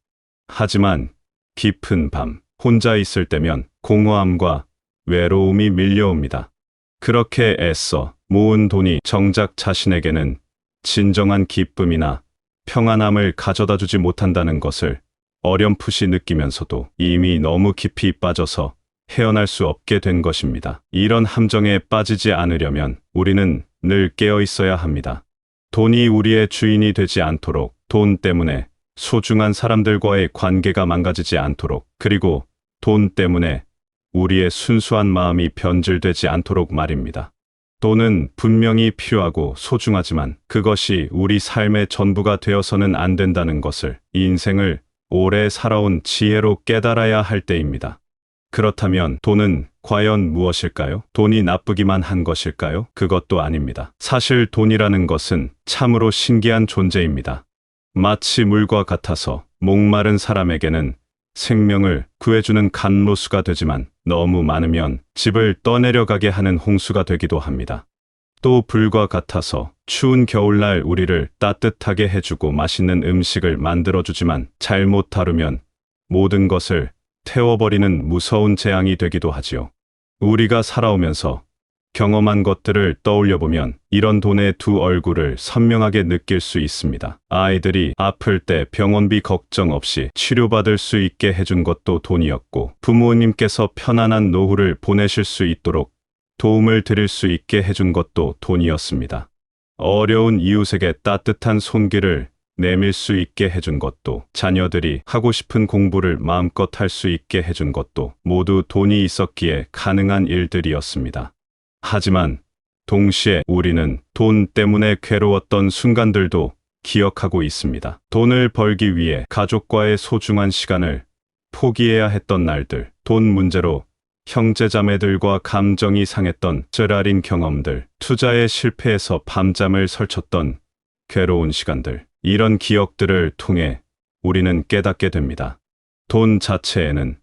하지만 깊은 밤 혼자 있을 때면 공허함과 외로움이 밀려옵니다. 그렇게 애써 모은 돈이 정작 자신에게는 진정한 기쁨이나 평안함을 가져다 주지 못한다는 것을 어렴풋이 느끼면서도 이미 너무 깊이 빠져서 헤어날 수 없게 된 것입니다. 이런 함정에 빠지지 않으려면 우리는 늘 깨어 있어야 합니다. 돈이 우리의 주인이 되지 않도록, 돈 때문에 소중한 사람들과의 관계가 망가지지 않도록, 그리고 돈 때문에 우리의 순수한 마음이 변질되지 않도록 말입니다. 돈은 분명히 필요하고 소중하지만 그것이 우리 삶의 전부가 되어서는 안 된다는 것을 인생을 오래 살아온 지혜로 깨달아야 할 때입니다. 그렇다면 돈은 과연 무엇일까요? 돈이 나쁘기만 한 것일까요? 그것도 아닙니다. 사실 돈이라는 것은 참으로 신기한 존재입니다. 마치 물과 같아서 목마른 사람에게는 생명을 구해주는 간로수가 되지만 너무 많으면 집을 떠내려가게 하는 홍수가 되기도 합니다. 또 불과 같아서 추운 겨울날 우리를 따뜻하게 해주고 맛있는 음식을 만들어주지만 잘못 다루면 모든 것을 태워버리는 무서운 재앙이 되기도 하지요. 우리가 살아오면서 경험한 것들을 떠올려보면 이런 돈의 두 얼굴을 선명하게 느낄 수 있습니다. 아이들이 아플 때 병원비 걱정 없이 치료받을 수 있게 해준 것도 돈이었고, 부모님께서 편안한 노후를 보내실 수 있도록 도움을 드릴 수 있게 해준 것도 돈이었습니다. 어려운 이웃에게 따뜻한 손길을 내밀 수 있게 해준 것도, 자녀들이 하고 싶은 공부를 마음껏 할 수 있게 해준 것도 모두 돈이 있었기에 가능한 일들이었습니다. 하지만 동시에 우리는 돈 때문에 괴로웠던 순간들도 기억하고 있습니다. 돈을 벌기 위해 가족과의 소중한 시간을 포기해야 했던 날들, 돈 문제로 형제자매들과 감정이 상했던 쓰라린 경험들, 투자에 실패해서 밤잠을 설쳤던 괴로운 시간들, 이런 기억들을 통해 우리는 깨닫게 됩니다. 돈 자체에는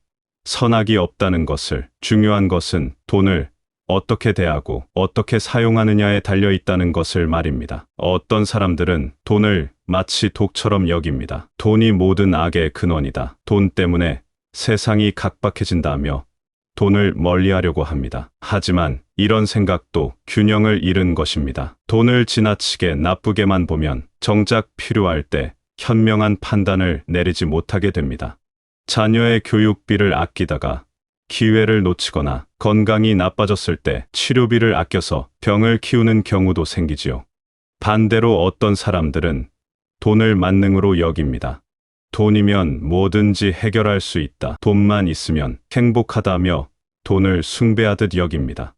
선악이 없다는 것을, 중요한 것은 돈을 어떻게 대하고 어떻게 사용하느냐에 달려 있다는 것을 말입니다. 어떤 사람들은 돈을 마치 독처럼 여깁니다. 돈이 모든 악의 근원이다. 돈 때문에 세상이 각박해진다며 돈을 멀리하려고 합니다. 하지만 이런 생각도 균형을 잃은 것입니다. 돈을 지나치게 나쁘게만 보면 정작 필요할 때 현명한 판단을 내리지 못하게 됩니다. 자녀의 교육비를 아끼다가 기회를 놓치거나 건강이 나빠졌을 때 치료비를 아껴서 병을 키우는 경우도 생기지요. 반대로 어떤 사람들은 돈을 만능으로 여깁니다. 돈이면 뭐든지 해결할 수 있다. 돈만 있으면 행복하다며 돈을 숭배하듯 여깁니다.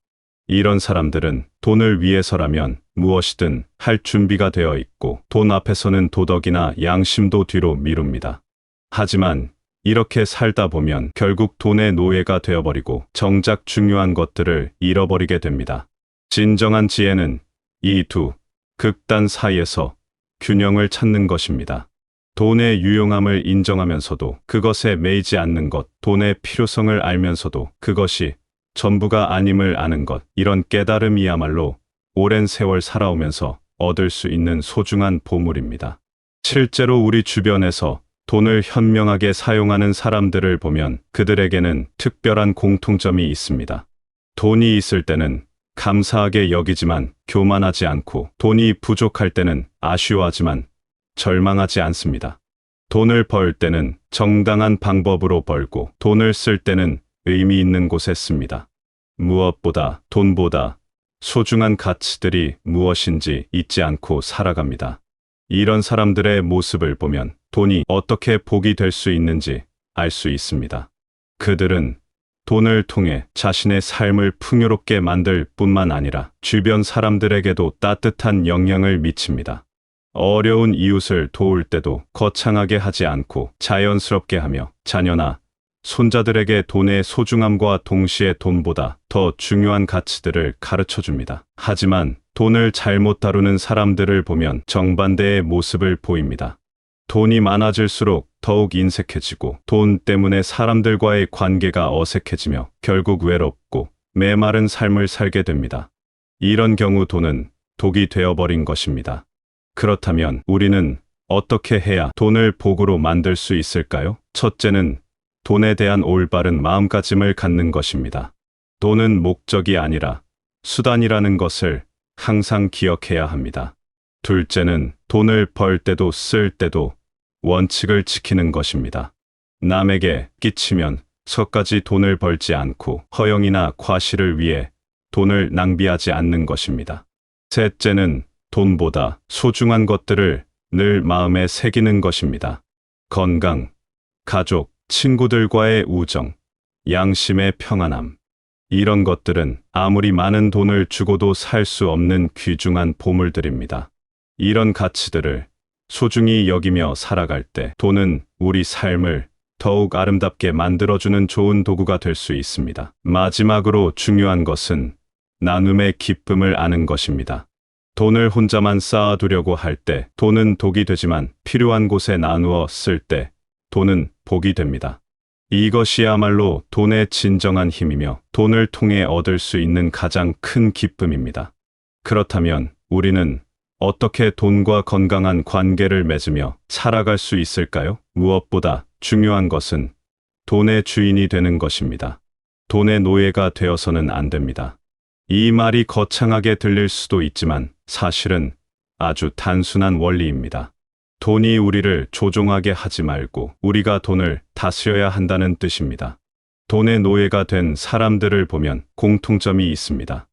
이런 사람들은 돈을 위해서라면 무엇이든 할 준비가 되어 있고 돈 앞에서는 도덕이나 양심도 뒤로 미룹니다. 하지만 이렇게 살다 보면 결국 돈의 노예가 되어버리고 정작 중요한 것들을 잃어버리게 됩니다. 진정한 지혜는 이 두 극단 사이에서 균형을 찾는 것입니다. 돈의 유용함을 인정하면서도 그것에 매이지 않는 것, 돈의 필요성을 알면서도 그것이 전부가 아님을 아는 것, 이런 깨달음이야말로 오랜 세월 살아오면서 얻을 수 있는 소중한 보물입니다. 실제로 우리 주변에서 돈을 현명하게 사용하는 사람들을 보면 그들에게는 특별한 공통점이 있습니다. 돈이 있을 때는 감사하게 여기지만 교만하지 않고, 돈이 부족할 때는 아쉬워하지만 절망하지 않습니다. 돈을 벌 때는 정당한 방법으로 벌고, 돈을 쓸 때는 의미 있는 곳에 씁니다. 무엇보다, 돈보다 소중한 가치들이 무엇인지 잊지 않고 살아갑니다. 이런 사람들의 모습을 보면 돈이 어떻게 복이 될 수 있는지 알 수 있습니다. 그들은 돈을 통해 자신의 삶을 풍요롭게 만들 뿐만 아니라 주변 사람들에게도 따뜻한 영향을 미칩니다. 어려운 이웃을 도울 때도 거창하게 하지 않고 자연스럽게 하며 자녀나 손자들에게 돈의 소중함과 동시에 돈보다 더 중요한 가치들을 가르쳐 줍니다. 하지만 돈을 잘못 다루는 사람들을 보면 정반대의 모습을 보입니다. 돈이 많아질수록 더욱 인색해지고, 돈 때문에 사람들과의 관계가 어색해지며 결국 외롭고 메마른 삶을 살게 됩니다. 이런 경우 돈은 독이 되어버린 것입니다. 그렇다면 우리는 어떻게 해야 돈을 복으로 만들 수 있을까요? 첫째는 돈에 대한 올바른 마음가짐을 갖는 것입니다. 돈은 목적이 아니라 수단이라는 것을 항상 기억해야 합니다. 둘째는 돈을 벌 때도 쓸 때도 원칙을 지키는 것입니다. 남에게 끼치면 서까지 돈을 벌지 않고 허영이나 과시를 위해 돈을 낭비하지 않는 것입니다. 셋째는 돈보다 소중한 것들을 늘 마음에 새기는 것입니다. 건강, 가족, 친구들과의 우정, 양심의 평안함. 이런 것들은 아무리 많은 돈을 주고도 살 수 없는 귀중한 보물들입니다. 이런 가치들을 소중히 여기며 살아갈 때 돈은 우리 삶을 더욱 아름답게 만들어주는 좋은 도구가 될 수 있습니다. 마지막으로 중요한 것은 나눔의 기쁨을 아는 것입니다. 돈을 혼자만 쌓아두려고 할 때 돈은 독이 되지만 필요한 곳에 나누어 쓸 때 돈은 복이 됩니다. 이것이야말로 돈의 진정한 힘이며 돈을 통해 얻을 수 있는 가장 큰 기쁨입니다. 그렇다면 우리는 어떻게 돈과 건강한 관계를 맺으며 살아갈 수 있을까요? 무엇보다 중요한 것은 돈의 주인이 되는 것입니다. 돈의 노예가 되어서는 안 됩니다. 이 말이 거창하게 들릴 수도 있지만 사실은 아주 단순한 원리입니다. 돈이 우리를 조종하게 하지 말고 우리가 돈을 다스려야 한다는 뜻입니다. 돈의 노예가 된 사람들을 보면 공통점이 있습니다.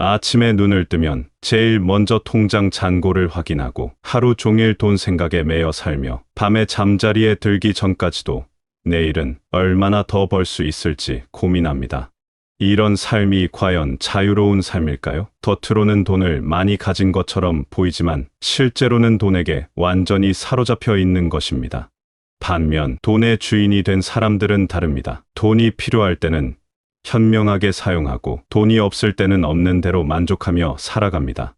아침에 눈을 뜨면 제일 먼저 통장 잔고를 확인하고 하루 종일 돈 생각에 매여 살며 밤에 잠자리에 들기 전까지도 내일은 얼마나 더 벌 수 있을지 고민합니다. 이런 삶이 과연 자유로운 삶일까요? 겉으로는 돈을 많이 가진 것처럼 보이지만 실제로는 돈에게 완전히 사로잡혀 있는 것입니다. 반면 돈의 주인이 된 사람들은 다릅니다. 돈이 필요할 때는 현명하게 사용하고 돈이 없을 때는 없는 대로 만족하며 살아갑니다.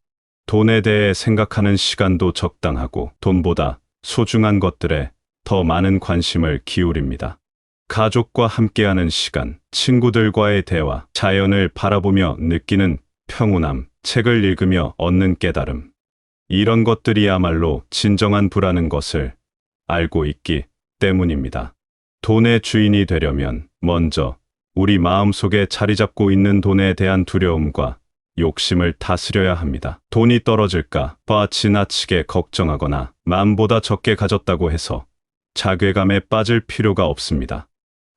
돈에 대해 생각하는 시간도 적당하고 돈보다 소중한 것들에 더 많은 관심을 기울입니다. 가족과 함께하는 시간, 친구들과의 대화, 자연을 바라보며 느끼는 평온함, 책을 읽으며 얻는 깨달음. 이런 것들이야말로 진정한 부라는 것을 알고 있기 때문입니다. 돈의 주인이 되려면 먼저 우리 마음속에 자리 잡고 있는 돈에 대한 두려움과 욕심을 다스려야 합니다. 돈이 떨어질까 봐 지나치게 걱정하거나 마음보다 적게 가졌다고 해서 자괴감에 빠질 필요가 없습니다.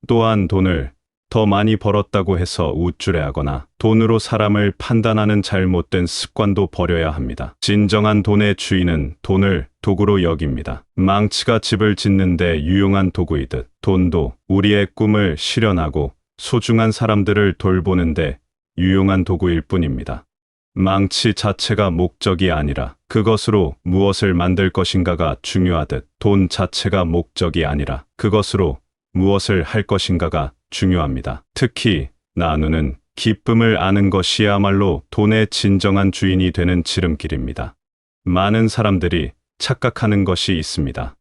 또한 돈을 더 많이 벌었다고 해서 우쭐해하거나 돈으로 사람을 판단하는 잘못된 습관도 버려야 합니다. 진정한 돈의 주인은 돈을 도구로 여깁니다. 망치가 집을 짓는데 유용한 도구이듯 돈도 우리의 꿈을 실현하고 소중한 사람들을 돌보는데 유용한 도구일 뿐입니다. 망치 자체가 목적이 아니라 그것으로 무엇을 만들 것인가가 중요하듯 돈 자체가 목적이 아니라 그것으로 무엇을 할 것인가가 중요합니다. 특히 나누는 기쁨을 아는 것이야말로 돈의 진정한 주인이 되는 지름길입니다. 많은 사람들이 착각하는 것이 있습니다.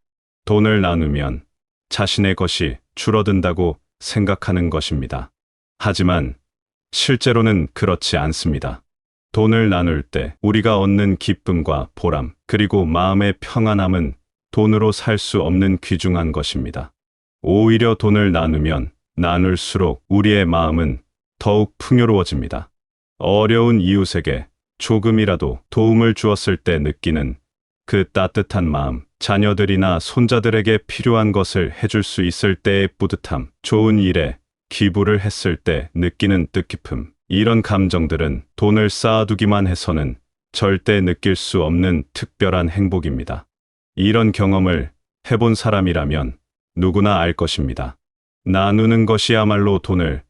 돈을 나누면 자신의 것이 줄어든다고 생각하는 것입니다. 하지만 실제로는 그렇지 않습니다. 돈을 나눌 때 우리가 얻는 기쁨과 보람, 그리고 마음의 평안함은 돈으로 살 수 없는 귀중한 것입니다. 오히려 돈을 나누면 나눌수록 우리의 마음은 더욱 풍요로워집니다. 어려운 이웃에게 조금이라도 도움을 주었을 때 느끼는 그 따뜻한 마음, 자녀들이나 손자들에게 필요한 것을 해줄 수 있을 때의 뿌듯함, 좋은 일에 기부를 했을 때 느끼는 뜻깊음, 이런 감정들은 돈을 쌓아두기만 해서는 절대 느낄 수 없는 특별한 행복입니다. 이런 경험을 해본 사람이라면 누구나 알 것입니다. 나누는 것이야말로 돈을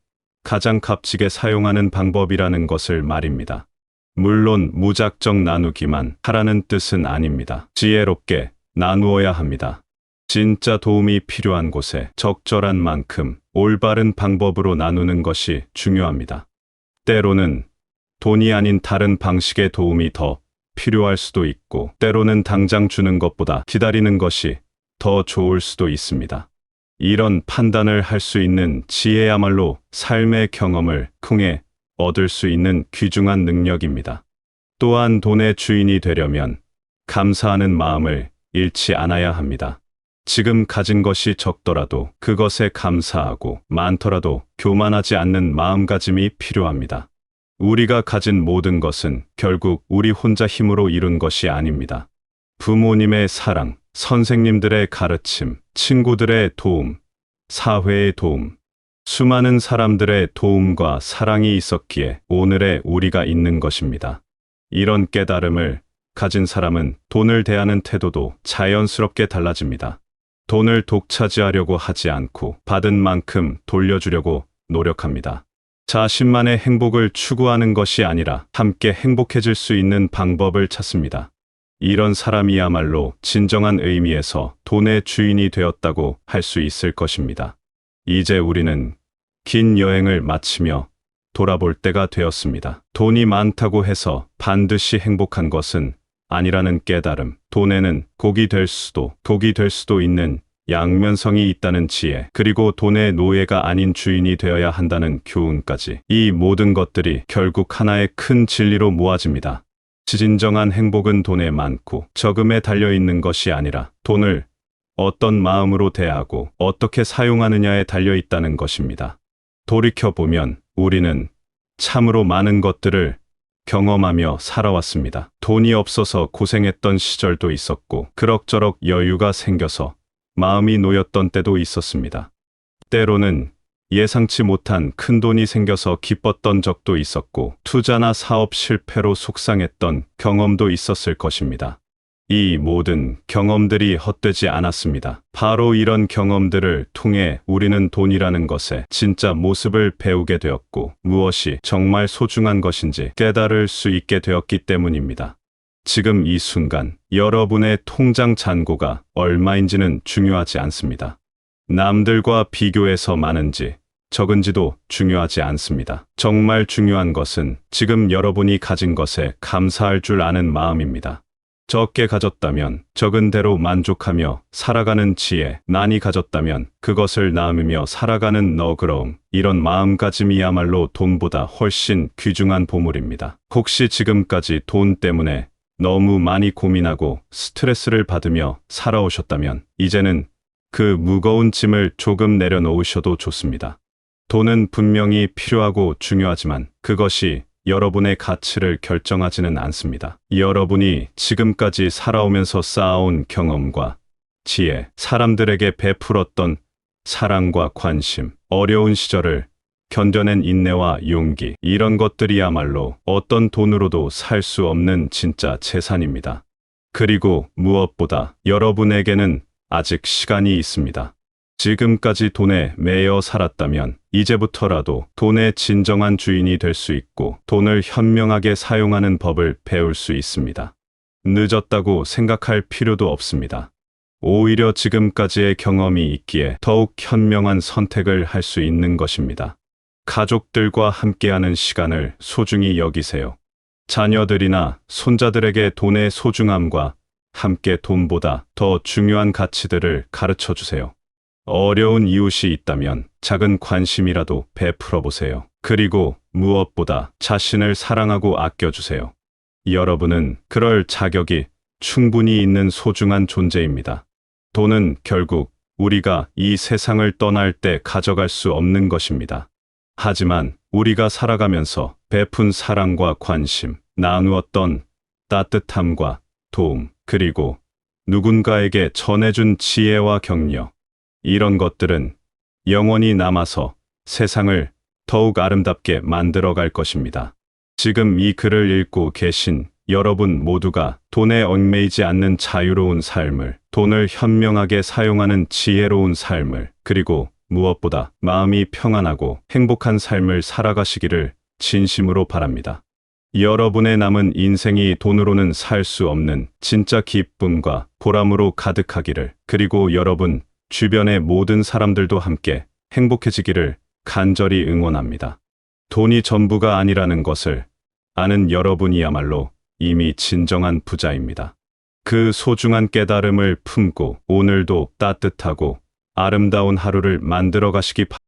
가장 값지게 사용하는 방법이라는 것을 말입니다. 물론 무작정 나누기만 하라는 뜻은 아닙니다. 지혜롭게 나누어야 합니다. 진짜 도움이 필요한 곳에 적절한 만큼 올바른 방법으로 나누는 것이 중요합니다. 때로는 돈이 아닌 다른 방식의 도움이 더 필요할 수도 있고, 때로는 당장 주는 것보다 기다리는 것이 더 좋을 수도 있습니다. 이런 판단을 할 수 있는 지혜야말로 삶의 경험을 통해 얻을 수 있는 귀중한 능력입니다. 또한 돈의 주인이 되려면 감사하는 마음을 잃지 않아야 합니다. 지금 가진 것이 적더라도 그것에 감사하고 많더라도 교만하지 않는 마음가짐이 필요합니다. 우리가 가진 모든 것은 결국 우리 혼자 힘으로 이룬 것이 아닙니다. 부모님의 사랑, 선생님들의 가르침, 친구들의 도움, 사회의 도움, 수많은 사람들의 도움과 사랑이 있었기에 오늘의 우리가 있는 것입니다. 이런 깨달음을 가진 사람은 돈을 대하는 태도도 자연스럽게 달라집니다. 돈을 독차지하려고 하지 않고 받은 만큼 돌려주려고 노력합니다. 자신만의 행복을 추구하는 것이 아니라 함께 행복해질 수 있는 방법을 찾습니다. 이런 사람이야말로 진정한 의미에서 돈의 주인이 되었다고 할 수 있을 것입니다. 이제 우리는 긴 여행을 마치며 돌아볼 때가 되었습니다. 돈이 많다고 해서 반드시 행복한 것은 아니라는 깨달음, 돈에는 독이 될 수도 있는 양면성이 있다는 지혜, 그리고 돈의 노예가 아닌 주인이 되어야 한다는 교훈까지, 이 모든 것들이 결국 하나의 큰 진리로 모아집니다. 진정한 행복은 돈에 많고 적음에 달려있는 것이 아니라 돈을 어떤 마음으로 대하고 어떻게 사용하느냐에 달려있다는 것입니다. 돌이켜보면 우리는 참으로 많은 것들을 경험하며 살아왔습니다. 돈이 없어서 고생했던 시절도 있었고, 그럭저럭 여유가 생겨서 마음이 놓였던 때도 있었습니다. 때로는 예상치 못한 큰 돈이 생겨서 기뻤던 적도 있었고, 투자나 사업 실패로 속상했던 경험도 있었을 것입니다. 이 모든 경험들이 헛되지 않았습니다. 바로 이런 경험들을 통해 우리는 돈이라는 것의 진짜 모습을 배우게 되었고, 무엇이 정말 소중한 것인지 깨달을 수 있게 되었기 때문입니다. 지금 이 순간 여러분의 통장 잔고가 얼마인지는 중요하지 않습니다. 남들과 비교해서 많은지 적은지도 중요하지 않습니다. 정말 중요한 것은 지금 여러분이 가진 것에 감사할 줄 아는 마음입니다. 적게 가졌다면 적은 대로 만족하며 살아가는 지혜, 많이 가졌다면 그것을 나누며 살아가는 너그러움, 이런 마음가짐이야말로 돈보다 훨씬 귀중한 보물입니다. 혹시 지금까지 돈 때문에 너무 많이 고민하고 스트레스를 받으며 살아오셨다면 이제는 그 무거운 짐을 조금 내려놓으셔도 좋습니다. 돈은 분명히 필요하고 중요하지만 그것이 여러분의 가치를 결정하지는 않습니다. 여러분이 지금까지 살아오면서 쌓아온 경험과 지혜, 사람들에게 베풀었던 사랑과 관심, 어려운 시절을 견뎌낸 인내와 용기, 이런 것들이야말로 어떤 돈으로도 살 수 없는 진짜 재산입니다. 그리고 무엇보다 여러분에게는 아직 시간이 있습니다. 지금까지 돈에 매여 살았다면 이제부터라도 돈의 진정한 주인이 될 수 있고 돈을 현명하게 사용하는 법을 배울 수 있습니다. 늦었다고 생각할 필요도 없습니다. 오히려 지금까지의 경험이 있기에 더욱 현명한 선택을 할 수 있는 것입니다. 가족들과 함께하는 시간을 소중히 여기세요. 자녀들이나 손자들에게 돈의 소중함과 함께 돈보다 더 중요한 가치들을 가르쳐 주세요. 어려운 이웃이 있다면 작은 관심이라도 베풀어 보세요. 그리고 무엇보다 자신을 사랑하고 아껴주세요. 여러분은 그럴 자격이 충분히 있는 소중한 존재입니다. 돈은 결국 우리가 이 세상을 떠날 때 가져갈 수 없는 것입니다. 하지만 우리가 살아가면서 베푼 사랑과 관심, 나누었던 따뜻함과 도움, 그리고 누군가에게 전해준 지혜와 격려, 이런 것들은 영원히 남아서 세상을 더욱 아름답게 만들어갈 것입니다. 지금 이 글을 읽고 계신 여러분 모두가 돈에 얽매이지 않는 자유로운 삶을, 돈을 현명하게 사용하는 지혜로운 삶을, 그리고 무엇보다 마음이 평안하고 행복한 삶을 살아가시기를 진심으로 바랍니다. 여러분의 남은 인생이 돈으로는 살 수 없는 진짜 기쁨과 보람으로 가득하기를, 그리고 여러분 주변의 모든 사람들도 함께 행복해지기를 간절히 응원합니다. 돈이 전부가 아니라는 것을 아는 여러분이야말로 이미 진정한 부자입니다. 그 소중한 깨달음을 품고 오늘도 따뜻하고 아름다운 하루를 만들어 가시기 바랍니다.